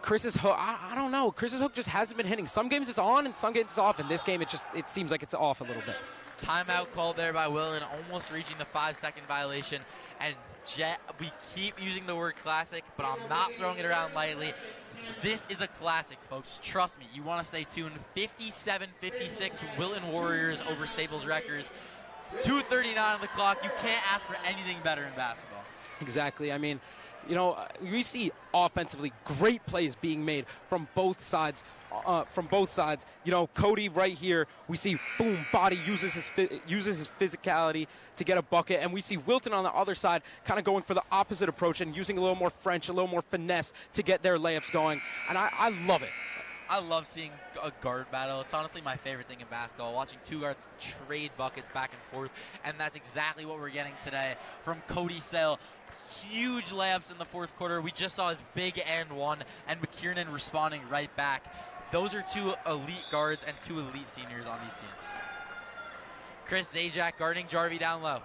Chris's hook, I don't know. Chris's hook just hasn't been hitting. Some games it's on and some games it's off. In this game, it seems like it's off a little bit. Timeout called there by Wilton, almost reaching the 5-second violation. And we keep using the word classic, but I'm not throwing it around lightly. This is a classic, folks. Trust me. You want to stay tuned. 57-56 Wilton Warriors over Staples Wreckers. 2:39 on the clock. You can't ask for anything better in basketball. Exactly. I mean, you know, we see offensively great plays being made from both sides. You know, Cody right here, we see boom, body uses his physicality to get a bucket, and we see Wilton on the other side kind of going for the opposite approach and using a little more French, a little more finesse to get their layups going, and I love it. I love seeing a guard battle. It's honestly my favorite thing in basketball, watching two guards trade buckets back and forth, and that's exactly what we're getting today from Cody Sale. Huge layups in the fourth quarter. We just saw his big and one, and McKiernan responding right back. Those are two elite guards and two elite seniors on these teams. Chris Zajac guarding Jarvie down low.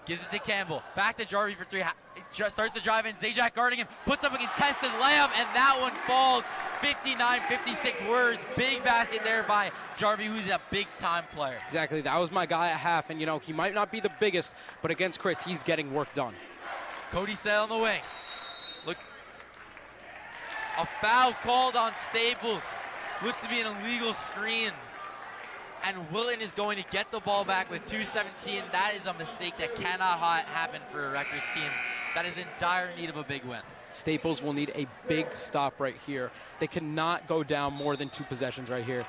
Gives it to Campbell. Back to Jarvie for 3. Starts to drive in. Zajac guarding him. Puts up a contested layup, and that one falls. 59-56 Warriors. Big basket there by Jarvie, who's a big-time player. Exactly. That was my guy at half, and, you know, he might not be the biggest, but against Chris, he's getting work done. Cody Sale on the wing. Looks a foul called on Staples. Looks to be an illegal screen. And Wilton is going to get the ball back with 2:17. That is a mistake that cannot happen for a Rutgers team that is in dire need of a big win. Staples will need a big stop right here. They cannot go down more than 2 possessions right here.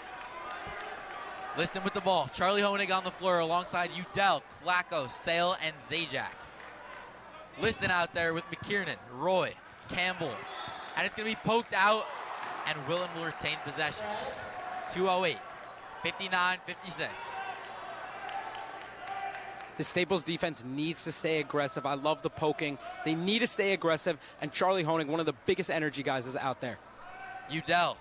Liston with the ball. Charlie Hoenig on the floor alongside Udell, Klacko, Sale, and Zajac. Liston out there with McKiernan, Roy, Campbell. And it's going to be poked out, and Wilton will retain possession. 2:08. 59-56. The Staples defense needs to stay aggressive. I love the poking. They need to stay aggressive, and Charlie Hoenig, one of the biggest energy guys, is out there. Udell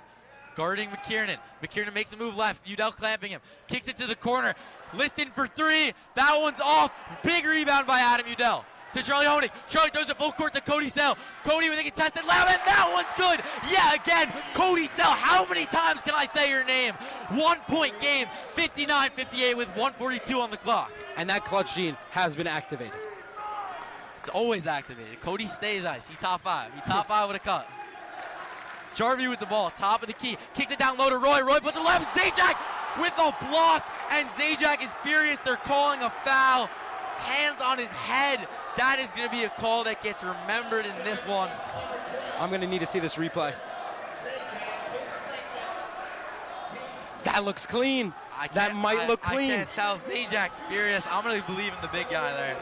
guarding McKiernan. McKiernan makes a move left. Udell clamping him. Kicks it to the corner. Liston for 3. That one's off. Big rebound by Adam Udell. to Charlie Honig. Charlie throws it full court to Cody Sale. Cody with a contested layup, and that one's good. Yeah, again, Cody Sale. How many times can I say your name? 1 point game, 59-58 with 1:42 on the clock. And that clutch gene has been activated. It's always activated. Cody stays ice. He's top 5. He's top 5 with a cut. Jarvie with the ball, top of the key. Kicks it down low to Roy. Roy puts it left. Zajac with a block, and Zajac is furious. They're calling a foul. Hands on his head. That is going to be a call that gets remembered in this one. I'm going to need to see this replay. That looks clean. That might look clean. I can't tell. Zajac's furious. I'm going to believe in the big guy there.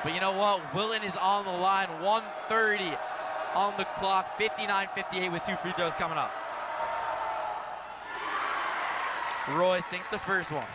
But you know what? Wilton is on the line. 1:30 on the clock. 59-58 with 2 free throws coming up. Roy sinks the first one.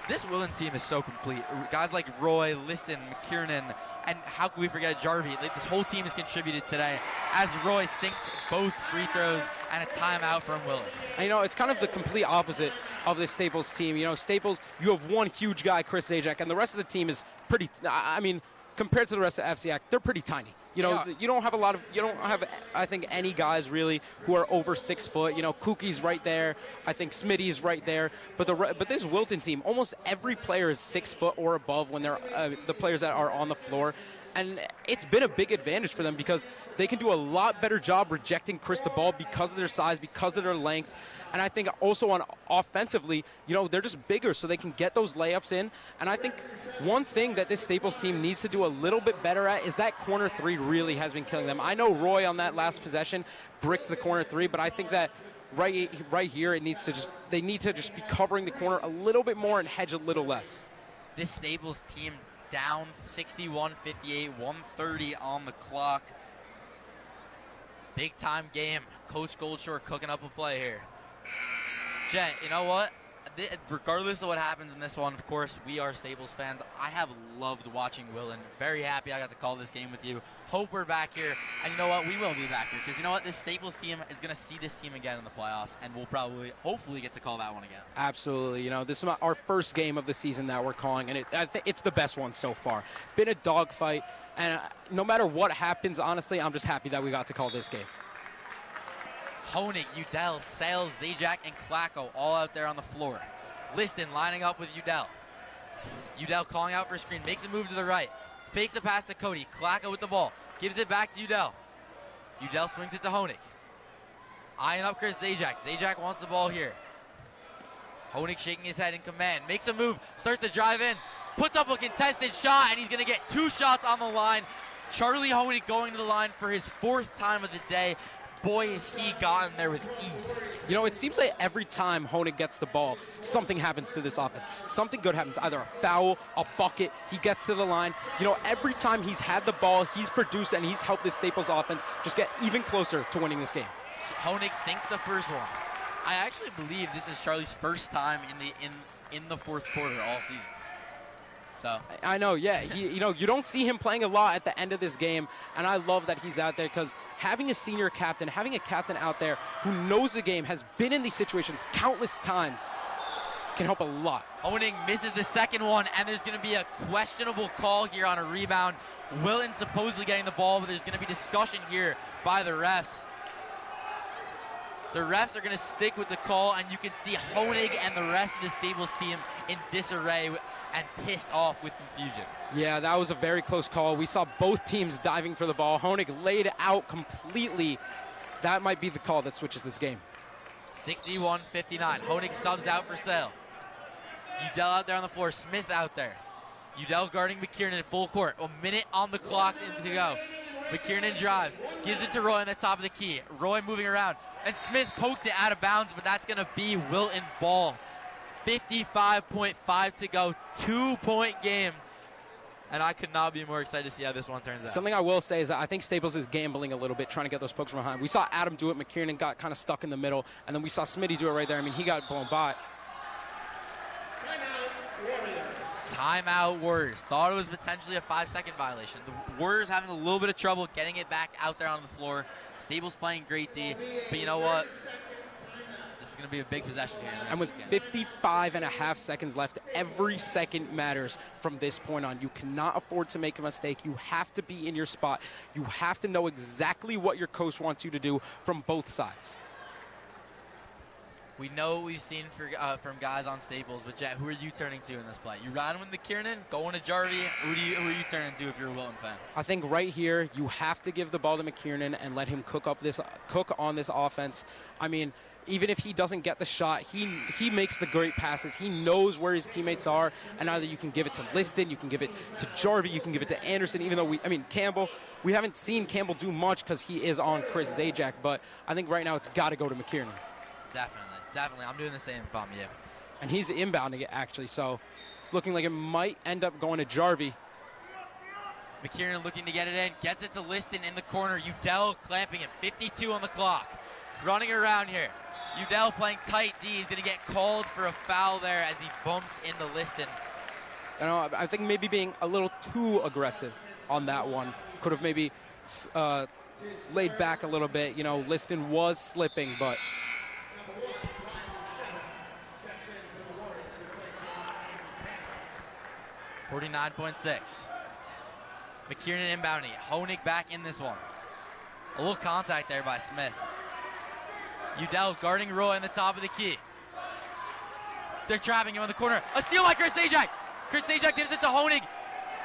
This Wilton team is so complete. Guys like Roy, Liston, McKiernan, and how can we forget Jarvie? This whole team has contributed today as Roy sinks both free throws and a timeout from Wilton. And, you know, it's kind of the complete opposite of this Staples team. You know, Staples, you have one huge guy, Chris Zajac, and the rest of the team is pretty, I mean, compared to the rest of FCAC, they're pretty tiny. You know, you don't have, I think, any guys really who are over 6 foot. You know, Kookie's right there. I think Smitty's right there. But this Wilton team, almost every player is 6 foot or above when they're the players that are on the floor. And it's been a big advantage for them because they can do a lot better job rejecting Chris the ball because of their size, because of their length. And I think also on offensively, you know, they're just bigger so they can get those layups in. And I think one thing that this Staples team needs to do a little bit better at is that corner 3 really has been killing them. I know Roy on that last possession bricked the corner 3, but I think that right here they need to just be covering the corner a little bit more and hedge a little less. This Staples team down 61-58, 1:30 on the clock. Big time game. Coach Goldshore cooking up a play here. Jen, you know what? Regardless of what happens in this one, of course, we are Staples fans. I have loved watching Wilton. Very happy I got to call this game with you. Hope we're back here. And you know what? We will be back here because you know what? This Staples team is going to see this team again in the playoffs, and we'll probably, hopefully, get to call that one again. Absolutely. You know, this is our first game of the season that we're calling, and I think it's the best one so far. Been a dogfight, and no matter what happens, honestly, I'm just happy that we got to call this game. Honig, Udell, Sales, Zajac, and Klacko all out there on the floor. Liston lining up with Udell. Udell calling out for a screen, makes a move to the right. Fakes a pass to Cody. Klacko with the ball. Gives it back to Udell. Udell swings it to Honig. Eyeing up Chris Zajac. Zajac wants the ball here. Honig shaking his head in command. Makes a move. Starts to drive in. Puts up a contested shot, and he's going to get 2 shots on the line. Charlie Honig going to the line for his 4th time of the day. Boy, has he gotten there with ease. You know, it seems like every time Honig gets the ball, something happens to this offense. Something good happens, either a foul, a bucket, he gets to the line. You know, every time he's had the ball, he's produced and he's helped this Staples offense just get even closer to winning this game. Honig sinks the first one. I actually believe this is Charlie's first time in the 4th quarter all season. So I know, yeah. You know, you don't see him playing a lot at the end of this game, and I love that he's out there because having a senior captain, having a captain out there who knows the game, has been in these situations countless times, can help a lot. Honig misses the second one, and there's going to be a questionable call here on a rebound. Wilton supposedly getting the ball, but there's going to be discussion here by the refs. The refs are going to stick with the call, and you can see Honig and the rest of the Staples team in disarray and pissed off with confusion. Yeah, that was a very close call. We saw both teams diving for the ball. Honig laid out completely. That might be the call that switches this game. 61-59. Honig subs out for Sale. Udell out there on the floor. Smith out there. Udell guarding McKiernan in full court. A minute on the clock to go. McKiernan drives. Gives it to Roy on the top of the key. Roy moving around. And Smith pokes it out of bounds, but that's going to be Wilton ball. 55.5 to go, 2-point game. And I could not be more excited to see how this one turns out. Something I will say is that I think Staples is gambling a little bit, trying to get those pokes from behind. We saw Adam do it. McKiernan got kind of stuck in the middle. And then we saw Smitty do it right there. I mean, he got blown by. Timeout Warriors. Thought it was potentially a 5-second violation. The Warriors having a little bit of trouble getting it back out there on the floor. Staples playing great D. But you know what? This is going to be a big possession here. And with 55 and a half seconds left, every second matters from this point on. You cannot afford to make a mistake. You have to be in your spot. You have to know exactly what your coach wants you to do from both sides. We know what we've seen from guys on Staples, but Jet, who are you turning to in this play? You riding with McKiernan, going to Jarvie? Who are you turning to if you're a Wilton fan? I think right here you have to give the ball to McKiernan and let him cook on this offense. I mean, even if he doesn't get the shot, he makes the great passes. He knows where his teammates are, and either you can give it to Liston, you can give it to Jarvie, you can give it to Anderson, even though Campbell, we haven't seen Campbell do much because he is on Chris Zajac, but I think right now it's got to go to McKiernan. Definitely. I'm doing the same if I'm you. And he's inbounding it, actually, so it's looking like it might end up going to Jarvie. McKiernan looking to get it in, gets it to Liston in the corner. Udell clamping it, 52 on the clock. Running around here. Udell playing tight D. He's going to get called for a foul there as he bumps into Liston. I think maybe being a little too aggressive on that one. Could have maybe laid back a little bit. Liston was slipping, but... 49.6. McKiernan inbounding it. Honig back in this one. A little contact there by Smith. Udell guarding Roy in the top of the key. They're trapping him in the corner. A steal by Chris Zajac. Chris Zajac gives it to Honig.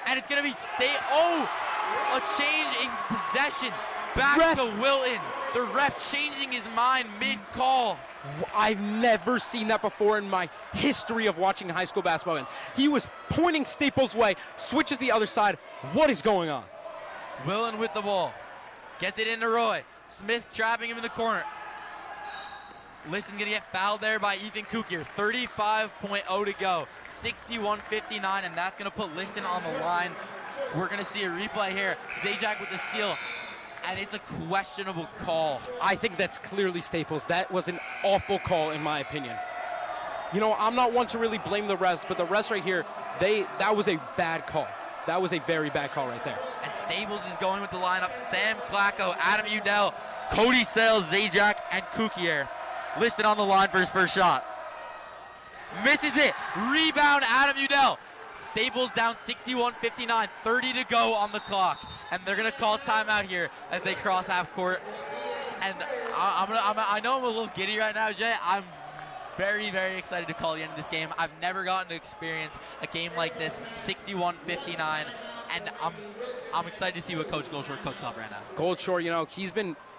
And it's going to be a change in possession. Back to Wilton. The ref changing his mind mid-call. I've never seen that before in my history of watching high school basketball. He was pointing Staples' way, switches the other side. What is going on? Wilton with the ball. Gets it into Roy. Smith trapping him in the corner. Liston going to get fouled there by Ethan Kukier. 35.0 to go. 61-59, and that's going to put Liston on the line. We're going to see a replay here. Zajac with the steal. And it's a questionable call. I think that's clearly Staples. That was an awful call, in my opinion. I'm not one to really blame the refs, but the refs right here, that was a bad call. That was a very bad call right there. And Staples is going with the lineup. Sam Klacko, Adam Udell, Cody Sales, Zajac, and Kukier. Listed on the line for his first shot. Misses it. Rebound, Adam Udell. Staples down 61-59, 30 to go on the clock. And they're going to call timeout here as they cross half court. And I know I'm a little giddy right now, Jay. I'm very, very excited to call the end of this game. I've never gotten to experience a game like this, 61-59. And I'm excited to see what Coach Goldshore cooks up right now. Goldshore,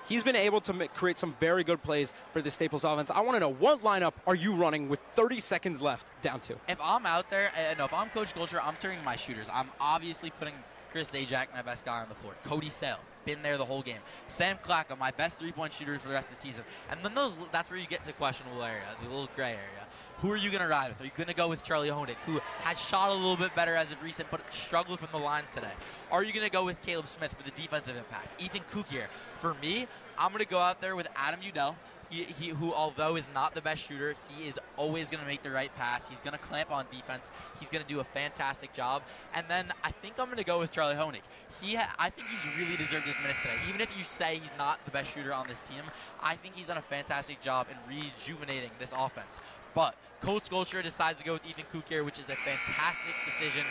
he's been able to create some very good plays for the Staples offense. I want to know, what lineup are you running with 30 seconds left down to? If I'm out there, and if I'm Coach Goldshore, I'm turning my shooters. I'm obviously putting Chris Zajac, my best guy on the floor. Cody Sale, been there the whole game. Sam Klacko, my best three-point shooter for the rest of the season. And then that's where you get to questionable area, the little gray area. Who are you going to ride with? Are you going to go with Charlie Honig, who has shot a little bit better as of recent, but struggled from the line today? Are you going to go with Caleb Smith for the defensive impact? Ethan Kukier. For me, I'm going to go out there with Adam Udell, who, although is not the best shooter, he is always going to make the right pass. He's going to clamp on defense. He's going to do a fantastic job. And then I think I'm going to go with Charlie Honig. I think he's really deserved his minutes today. Even if you say he's not the best shooter on this team, I think he's done a fantastic job in rejuvenating this offense. But Coach Goldshore decides to go with Ethan Kukier, which is a fantastic decision.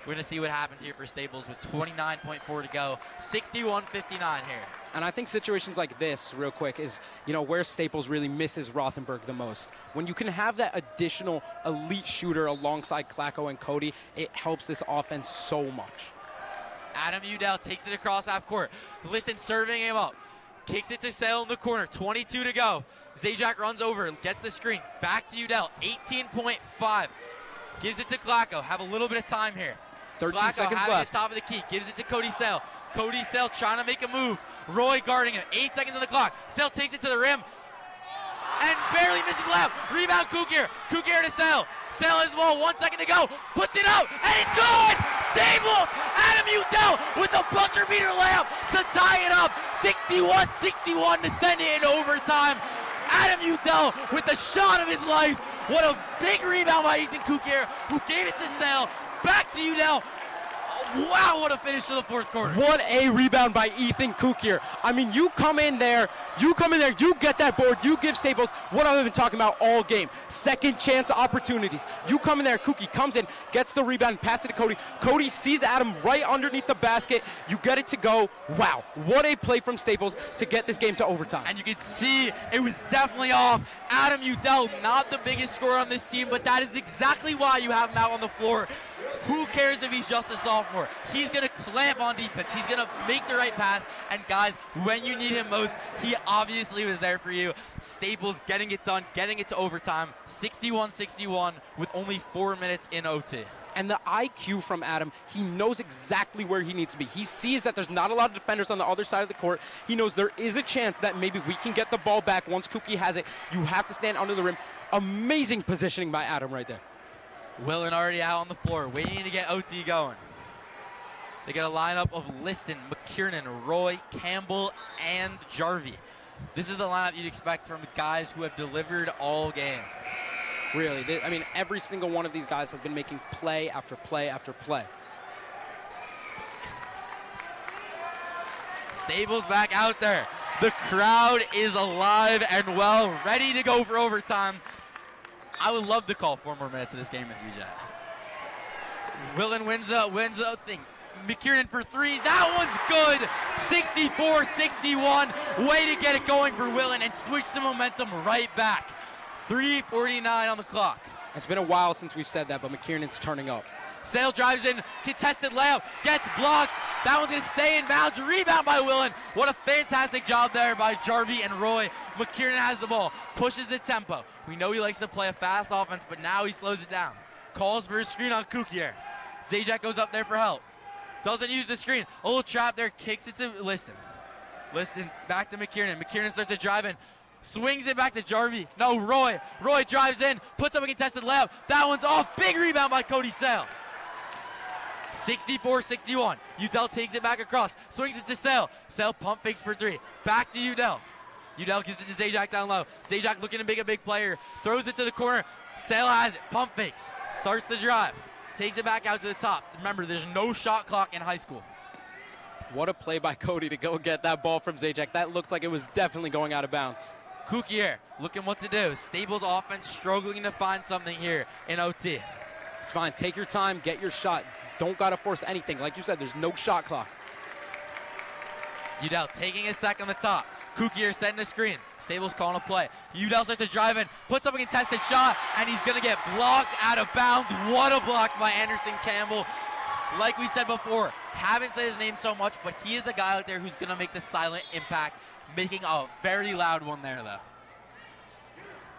We're going to see what happens here for Staples with 29.4 to go, 61-59 here. And I think situations like this, real quick, is, where Staples really misses Rothenberg the most. When you can have that additional elite shooter alongside Klacko and Cody, it helps this offense so much. Adam Udell takes it across half court. Liston serving him up. Kicks it to Sale in the corner, 22 to go. Zajac runs over, gets the screen. Back to Udell, 18.5. Gives it to Klacko. Have a little bit of time here. 13 seconds left. At the top of the key. Gives it to Cody Sale. Cody Sale trying to make a move. Roy guarding him. 8 seconds on the clock. Sale takes it to the rim. And barely misses the layup. Rebound Kukier. Kukier to Sale. Sale has the ball. 1 second to go. Puts it out. And it's good! Staples! Adam Udell with a buzzer beater layup to tie it up. 61-61 to send it in overtime. Adam Udell with the shot of his life. What a big rebound by Ethan Kukier, who gave it to Sale. Back to Udell. Wow, what a finish to the fourth quarter. What a rebound by Ethan Kukier. I mean, you come in there, you get that board, you give Staples what I've been talking about all game. Second chance opportunities. You come in there, Kuki comes in, gets the rebound, passes it to Cody. Cody sees Adam right underneath the basket. You get it to go. Wow, what a play from Staples to get this game to overtime. And you can see it was definitely off. Adam Udell, not the biggest scorer on this team, but that is exactly why you have him out on the floor. Who cares if he's just a sophomore? He's going to clamp on defense. He's going to make the right pass. And guys, when you need him most, he obviously was there for you. Staples getting it done, getting it to overtime. 61-61 with only 4 minutes in OT. And the IQ from Adam, he knows exactly where he needs to be. He sees that there's not a lot of defenders on the other side of the court. He knows there is a chance that maybe we can get the ball back once Kuki has it. You have to stand under the rim. Amazing positioning by Adam right there. Wilton already out on the floor, waiting to get OT going. They got a lineup of Liston, McKiernan, Roy, Campbell, and Jarvie. This is the lineup you'd expect from guys who have delivered all game. Really, I mean, every single one of these guys has been making play after play after play. Staples back out there. The crowd is alive and well, ready to go for overtime. I would love to call 4 more minutes of this game with you, Jack. Wilton wins the thing. McKiernan for 3. That one's good. 64-61. Way to get it going for Wilton and switch the momentum right back. 3:49 on the clock. It's been a while since we've said that, but McKiernan's turning up. Sale drives in, contested layup, gets blocked. That one's going to stay in bounds. Rebound by Wilton. What a fantastic job there by Jarvie and Roy. McKiernan has the ball, pushes the tempo. We know he likes to play a fast offense, but now he slows it down. Calls for a screen on Kukier. Zajac goes up there for help. Doesn't use the screen. A little trap there, kicks it to Liston. Liston back to McKiernan. McKiernan starts to drive in. Swings it back to Jarvie. No, Roy. Roy drives in, puts up a contested layup. That one's off. Big rebound by Cody Sale. 64-61. Udell takes it back across. Swings it to Sale. Sale pump fakes for 3. Back to Udell. Udell gives it to Zajac down low. Zajac looking to make a big player. Throws it to the corner. Sale has it. Pump fakes. Starts the drive. Takes it back out to the top. Remember, there's no shot clock in high school. What a play by Cody to go get that ball from Zajac. That looked like it was definitely going out of bounds. Kukier looking what to do. Staples offense struggling to find something here in OT. It's fine. Take your time. Get your shot. Don't got to force anything. Like you said, there's no shot clock. Udell taking a sec on the top. Kukier setting a screen. Staples calling a play. Udell starts to drive in, puts up a contested shot, and he's going to get blocked out of bounds. What a block by Anderson Campbell. Like we said before, haven't said his name so much, but he is a guy out there who's going to make the silent impact, making a very loud one there, though.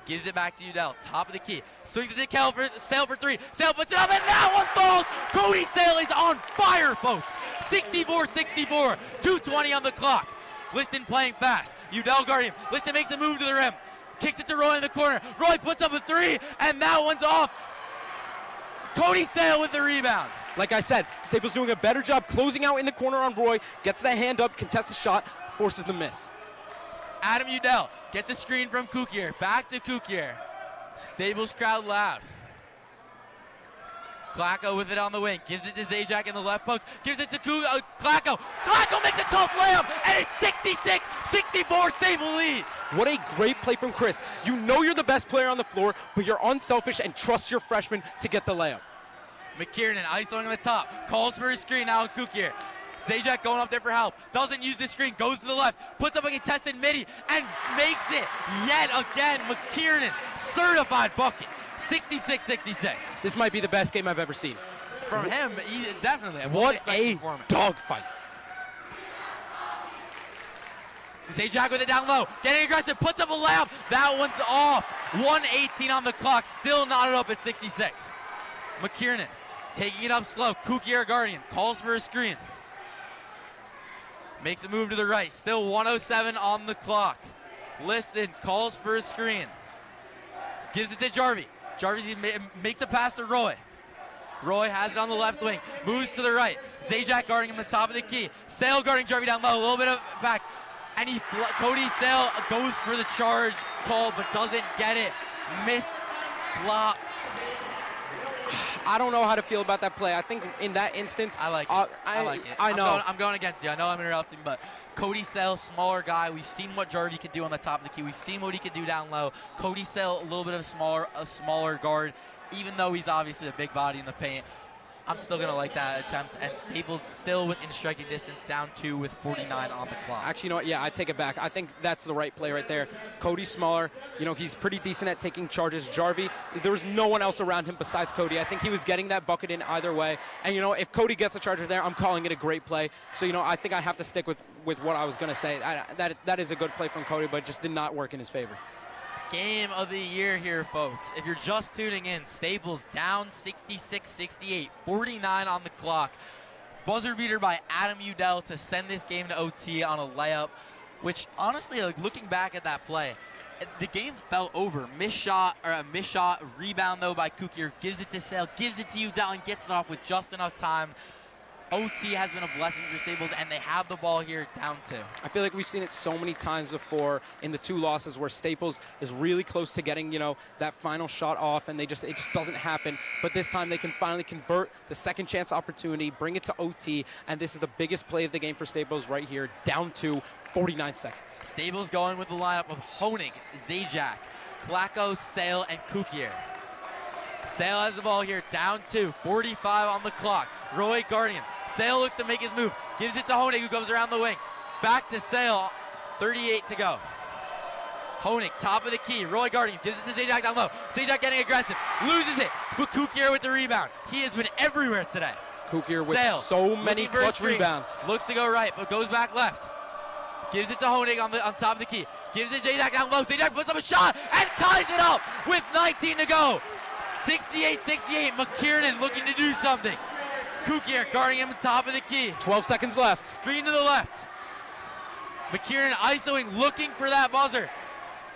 Gives it back to Udell, top of the key. Swings it to Sale for 3. Sale puts it up, and that one falls. Cody Sale is on fire, folks. 64-64, 2:20 on the clock. Liston playing fast. Udell guarding him. Liston makes a move to the rim. Kicks it to Roy in the corner. Roy puts up a 3, and that one's off. Cody Sale with the rebound. Like I said, Staples doing a better job closing out in the corner on Roy. Gets the hand up, contests the shot, forces the miss. Adam Udell gets a screen from Kukier. Back to Kukier. Staples crowd loud. Klacko with it on the wing. Gives it to Zajac in the left post. Gives it to Klacko. Klacko makes a tough layup, and it's 66-64 Staples lead. What a great play from Chris. You know you're the best player on the floor, but you're unselfish and trust your freshman to get the layup. McKiernan isoing on the top. Calls for his screen now with Kukier. Zajac going up there for help. Doesn't use the screen. Goes to the left. Puts up a contested midi and makes it yet again. McKiernan, certified bucket. 66-66. This might be the best game I've ever seen. From him, definitely. What a dogfight. Zajac with it down low. Getting aggressive. Puts up a layup. That one's off. 1:18 on the clock. Still knotted up at 66. McKiernan taking it up slow. Kukier guardian. Calls for a screen. Makes a move to the right. Still 1:07 on the clock. Liston calls for a screen. Gives it to Jarvie. Jarvie makes a pass to Roy. Roy has it on the left wing. Moves to the right. Zajac guarding him at the top of the key. Sale guarding Jarvie down low. A little bit of back. And Cody Sale goes for the charge call, but doesn't get it. Missed flop. I don't know how to feel about that play. I think in that instance, I like it. I like it. I know. I'm going against you. I know I'm interrupting, but Cody Sale, smaller guy. We've seen what Jarvie could do on the top of the key. We've seen what he could do down low. Cody Sale, a little bit of a smaller guard, even though he's obviously a big body in the paint. I'm still going to like that attempt, and Staples still within striking distance, down 2 with 49 on the clock. Actually, you know what? Yeah, I take it back. I think that's the right play right there. Cody's smaller. You know, he's pretty decent at taking charges. Jarvie, there was no one else around him besides Cody. I think he was getting that bucket in either way. And, you know, if Cody gets a charger there, I'm calling it a great play. So, you know, I think I have to stick with what I was going to say. That is a good play from Cody, but it just did not work in his favor. Game of the year here, folks. If you're just tuning in, Staples down 66-68, 49 on the clock. Buzzer beater by Adam Udell to send this game to OT on a layup, which honestly, like, looking back at that play, the game fell over. Missed shot, rebound though by Kukier, gives it to Sale, gives it to Udell, and gets it off with just enough time. OT has been a blessing for Staples, and they have the ball here down 2. I feel like we've seen it so many times before in the 2 losses where Staples is really close to getting, you know, that final shot off, and it just doesn't happen. But this time they can finally convert the second chance opportunity, bring it to OT, and this is the biggest play of the game for Staples right here, down 2, 49 seconds. Staples going with the lineup of Honig, Zajac, Klacko, Sale, and Kukier. Sale has the ball here, down 2, 45 on the clock. Roy Guardian. Sale looks to make his move, gives it to Honig, who goes around the wing. Back to Sale, 38 to go. Honig, top of the key. Roy Guardian gives it to Zajac down low. Zajac getting aggressive, loses it, but Kukier with the rebound. He has been everywhere today. Kukier with Sale, so many clutch rebounds. Looks to go right, but goes back left. Gives it to Honig on top of the key. Gives it to Zajac down low. Zajac puts up a shot and ties it up with 19 to go. 68-68, McKiernan looking to do something. Kukier guarding him on top of the key. 12 seconds left. Screen to the left. McKiernan isoing, looking for that buzzer.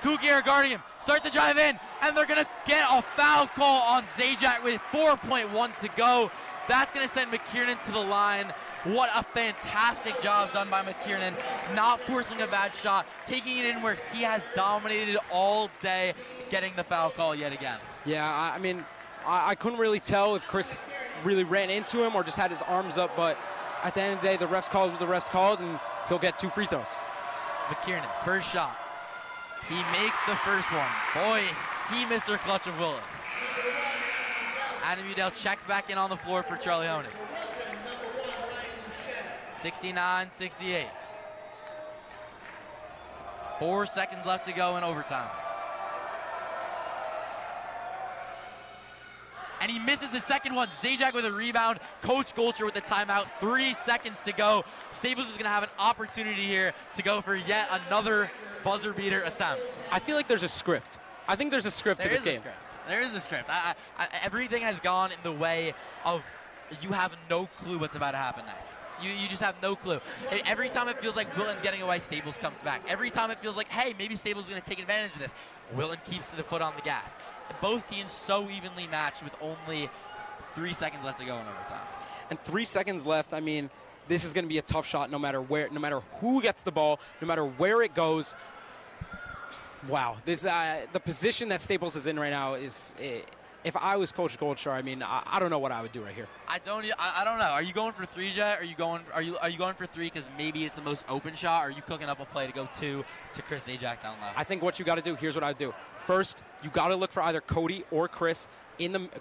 Kukier guarding him, starts to drive in, and they're going to get a foul call on Zajac with 4.1 to go. That's going to send McKiernan to the line. What a fantastic job done by McKiernan, not forcing a bad shot, taking it in where he has dominated all day, getting the foul call yet again. Yeah, I mean, I couldn't really tell if Chris really ran into him or just had his arms up, but at the end of the day, the refs called what the refs called, and he'll get 2 free throws. McKiernan, first shot. He makes the first one. Boy, is he Mr. Clutch of Wilton. Adam Udell checks back in on the floor for Charlie Honig. 69-68. 4 seconds left to go in overtime. And he misses the second one. Zajac with a rebound. Coach Golcher with the timeout. 3 seconds to go. Staples is going to have an opportunity here to go for yet another buzzer beater attempt. I feel like there's a script. I think there's a script to this game. There is a script. Everything has gone in the way of you have no clue what's about to happen next. You just have no clue. Every time it feels like Wilton's getting away, Staples comes back. Every time it feels like, hey, maybe Staples is going to take advantage of this, Wilton keeps the foot on the gas. Both teams so evenly matched with only 3 seconds left to go in overtime. And 3 seconds left, I mean, this is going to be a tough shot no matter where, no matter who gets the ball, no matter where it goes. Wow, this the position that Staples is in right now is. If I was Coach Goldshaw, I mean, I don't know what I would do right here. I don't know. Are you going for 3, Jet? Are you going for 3 because maybe it's the most open shot? Or are you cooking up a play to go 2 to Chris Zajac down low? I think what you got to do. Here's what I would do. First, you got to look for either Cody or Chris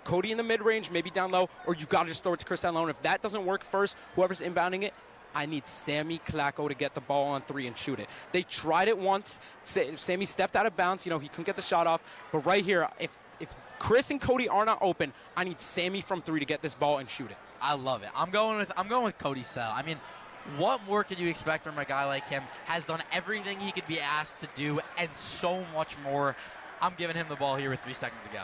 Cody in the mid range, maybe down low, or you got to just throw it to Chris down low. And if that doesn't work first, whoever's inbounding it, I need Sammy Klacko to get the ball on 3 and shoot it. They tried it once. Sammy stepped out of bounds. You know, he couldn't get the shot off. But right here, if Chris and Cody are not open, I need Sammy from 3 to get this ball and shoot it. I love it. I'm going with Cody Sale. I mean, what more could you expect from a guy like him? Has done everything he could be asked to do and so much more. I'm giving him the ball here with 3 seconds to go.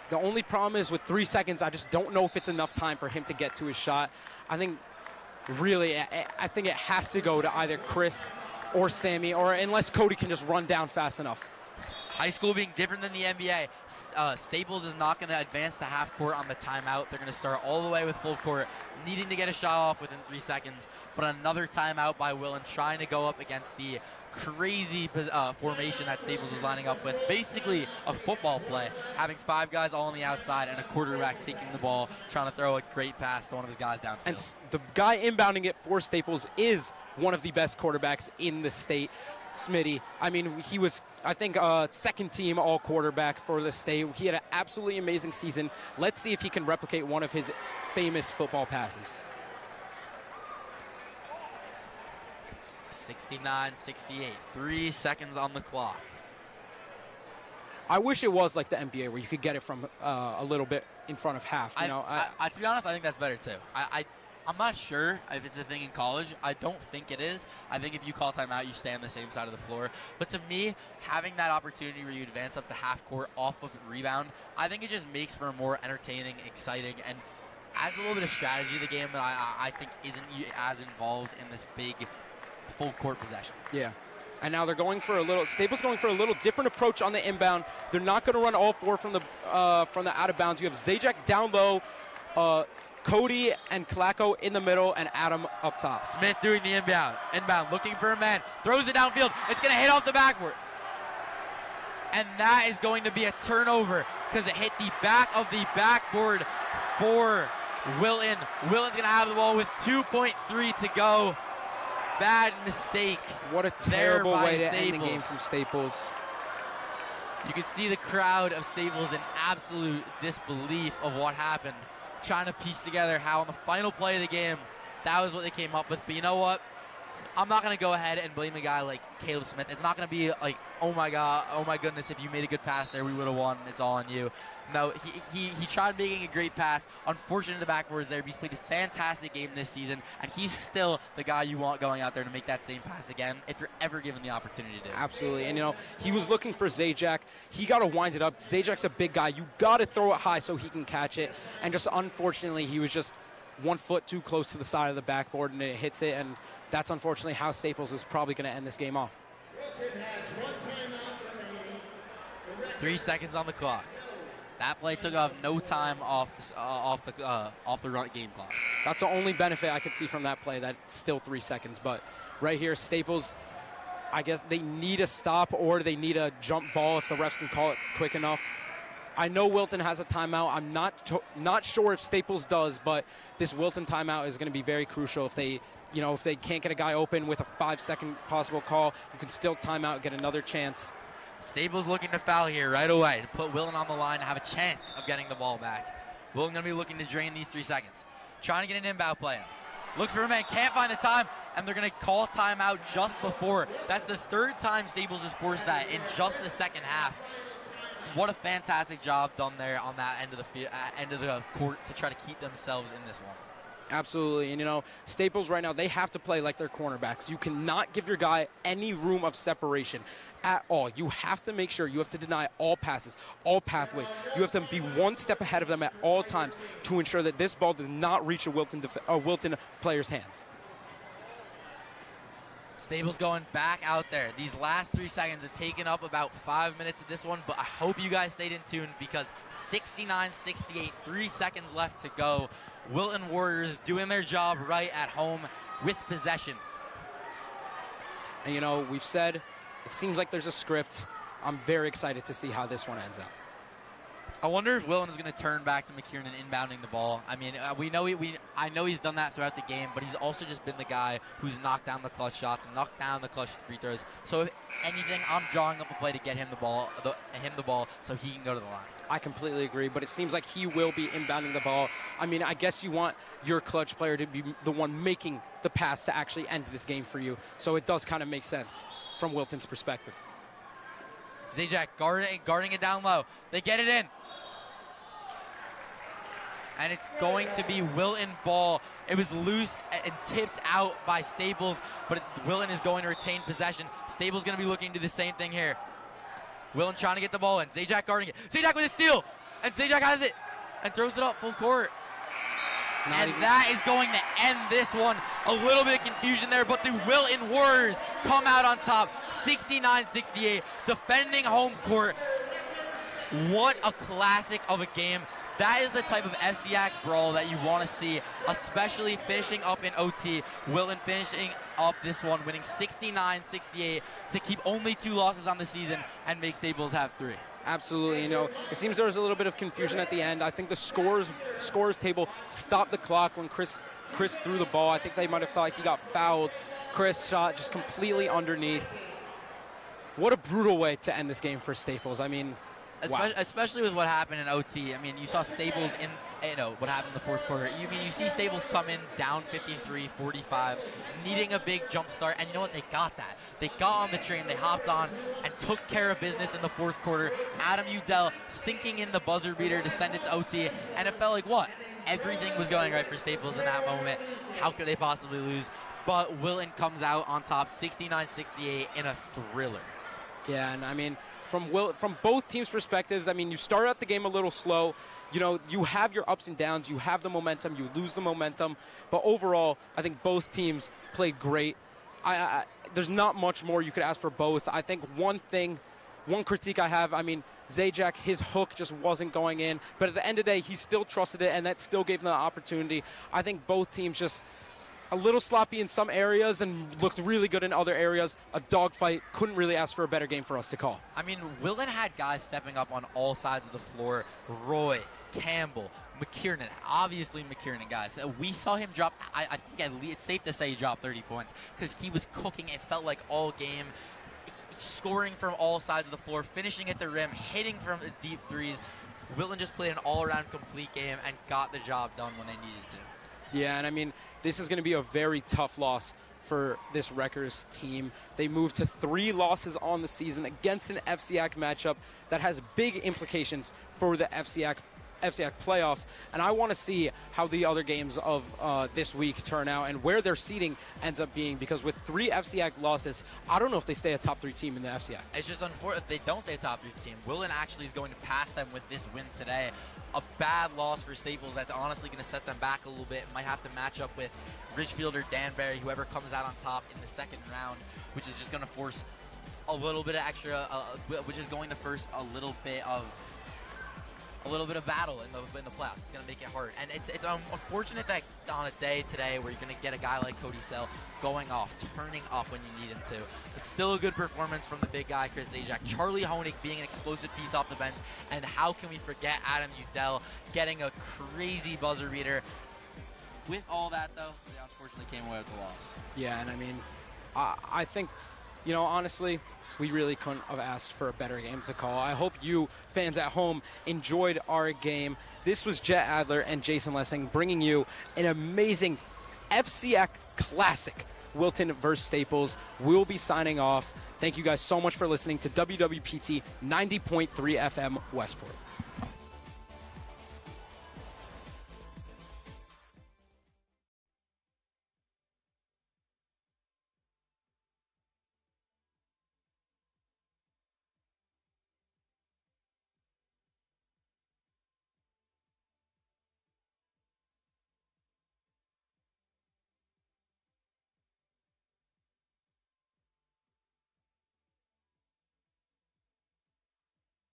The only problem is with 3 seconds, I just don't know if it's enough time for him to get to his shot. I think it has to go to either Chris or Sammy, or unless Cody can just run down fast enough. High school being different than the NBA, Staples is not going to advance to half court on the timeout. They're going to start all the way with full court, needing to get a shot off within 3 seconds. But another timeout by Wilton, trying to go up against the crazy formation that Staples was lining up with. Basically a football play, having 5 guys all on the outside and a quarterback taking the ball, trying to throw a great pass to one of his guys downfield. And the guy inbounding it for Staples is one of the best quarterbacks in the state. Smitty. I mean, he was, I think, second team all quarterback for the state. He had an absolutely amazing season. Let's see if he can replicate one of his famous football passes. 69-68, 3 seconds on the clock. I wish it was like the NBA where you could get it from a little bit in front of half. You know, to be honest, I think that's better too. I'm not sure if it's a thing in college. I don't think it is. I think if you call timeout, you stay on the same side of the floor. But to me, having that opportunity where you advance up to half court off of rebound, I think it just makes for a more entertaining, exciting, and adds a little bit of strategy to the game that I think isn't as involved in this big full court possession. Yeah. And now they're going for a little, Staples going for a little different approach on the inbound. They're not going to run all 4 from the out of bounds. You have Zajac down low, Cody and Kalako in the middle, and Adam up top. Smith doing the inbound, looking for a man, throws it downfield. It's going to hit off the backboard. And that is going to be a turnover because it hit the back of the backboard for Wilton. Wilton's going to have the ball with 2.3 to go. Bad mistake. What a terrible way to end the game from Staples. You can see the crowd of Staples in absolute disbelief of what happened, trying to piece together how on the final play of the game, that was what they came up with. But you know what? I'm not going to go ahead and blame a guy like Caleb Smith. It's not going to be like, oh my God, oh my goodness, if you made a good pass there, we would have won. It's all on you. No, he tried making a great pass. Unfortunately, the backboard is there. He's played a fantastic game this season, and he's still the guy you want going out there to make that same pass again if you're ever given the opportunity to. Absolutely. And, you know, he was looking for Zajac. He got to wind it up. Zajac's a big guy. You got to throw it high so he can catch it. And just unfortunately, he was just 1 foot too close to the side of the backboard, and it hits it. And that's unfortunately how Staples is probably going to end this game off. 3 seconds on the clock. That play took off no time off the run game clock. That's the only benefit I could see from that play. That's still 3 seconds. But right here, Staples, I guess they need a stop or they need a jump ball if the refs can call it quick enough. I know Wilton has a timeout. I'm not sure if Staples does, but this Wilton timeout is going to be very crucial. If they, you know, if they can't get a guy open with a 5-second possible call, you can still timeout, get another chance. Staples looking to foul here right away to put Wilton on the line and have a chance of getting the ball back. Wilton going to be looking to drain these 3 seconds. Trying to get an inbound play in. Looks for a man, can't find the time, and they're going to call timeout just before. That's the 3rd time Staples has forced that in just the second half. What a fantastic job done there on that end of the court to try to keep themselves in this one. Absolutely. And, you know, Staples right now, they have to play like their cornerbacks. You cannot give your guy any room of separation at all. You have to make sure you have to deny all passes, all pathways. You have to be 1 step ahead of them at all times to ensure that this ball does not reach a Wilton player's hands. Staples going back out there. These last 3 seconds have taken up about 5 minutes of this one, but I hope you guys stayed in tune because 69-68, 3 seconds left to go. Wilton Warriors doing their job right at home with possession. And, you know, we've said it seems like there's a script. I'm very excited to see how this one ends up. I wonder if Wilton is going to turn back to McKiernan inbounding the ball. I mean, I know he's done that throughout the game, but he's also just been the guy who's knocked down the clutch shots and knocked down the clutch free throws. So if anything, I'm drawing up a play to get him the ball so he can go to the line. I completely agree, but it seems like he will be inbounding the ball. I mean, I guess you want your clutch player to be the one making the pass to actually end this game for you. So it does kind of make sense from Wilton's perspective. Zajac guarding it down low. They get it in. And it's going to be Wilton ball. It was loose and tipped out by Staples, but Wilton is going to retain possession. Staples going to be looking to do the same thing here. Wilton trying to get the ball in. Zajac guarding it. Zajac with a steal, and Zajac has it and throws it up full court. That is going to end this one. A little bit of confusion there, but the Wilton Warriors come out on top, 69-68, defending home court. What a classic of a game. That is the type of FCAC brawl that you want to see, especially finishing up in OT. Wilton finishing up this one, winning 69-68 to keep only 2 losses on the season and make Staples have 3. Absolutely. It seems there was a little bit of confusion at the end. I think the scores table stopped the clock when Chris threw the ball. I think they might have thought he got fouled. Chris shot just completely underneath. What a brutal way to end this game for Staples. I mean, wow. Especially with what happened in OT. I mean, you saw Staples in, what happened in the fourth quarter. You see Staples come in down 53-45, needing a big jump start, and you know what? They got that. They got on the train, they hopped on, and took care of business in the fourth quarter. Adam Udell sinking in the buzzer beater to send it to OT, and it felt like what? Everything was going right for Staples in that moment. How could they possibly lose? But Wilton comes out on top, 69-68 in a thriller. Yeah, and I mean, from both teams' perspectives, I mean, you start out the game a little slow. You have your ups and downs. You have the momentum. You lose the momentum. But overall, I think both teams played great. There's not much more you could ask for both. I think one critique I have, I mean, Zajac, his hook just wasn't going in. But at the end of the day, he still trusted it, and that still gave them the opportunity. I think both teams just a little sloppy in some areas and looked really good in other areas. A dogfight. Couldn't really ask for a better game for us to call. I mean, Wilton had guys stepping up on all sides of the floor. Roy, Campbell, McKiernan, obviously McKiernan, guys. We saw him drop, I think at least it's safe to say he dropped 30 points because he was cooking. It felt like all game, scoring from all sides of the floor, finishing at the rim, hitting from deep threes. Wilton just played an all-around complete game and got the job done when they needed to. Yeah, and I mean, this is going to be a very tough loss for this Wreckers team. They moved to 3 losses on the season against an FCAC matchup that has big implications for the FCAC playoffs, and I want to see how the other games of this week turn out and where their seeding ends up being, because with 3 FCAC losses, I don't know if they stay a top 3 team in the FCAC. It's just unfortunate they don't stay a top 3 team. Wilton actually is going to pass them with this win today. A bad loss for Staples that's honestly going to set them back a little bit. Might have to match up with Ridgefield or Danbury, whoever comes out on top in the second round, which is just going to force a little bit of extra, which is going to force a little bit of battle in the playoffs. It's going to make it hard. And it's unfortunate that on a day today where you're going to get a guy like Cody Sell going off, turning up when you need him to. It's still a good performance from the big guy, Chris Zajac. Charlie Honig being an explosive piece off the bench. And how can we forget Adam Udell getting a crazy buzzer beater? With all that, though, they unfortunately came away with the loss. Yeah, and I mean, I think, honestly, we really couldn't have asked for a better game to call. I hope you fans at home enjoyed our game. This was Jet Adler and Jason Lessing bringing you an amazing FCAC classic, Wilton versus Staples. We'll be signing off. Thank you guys so much for listening to WWPT 90.3 FM Westport.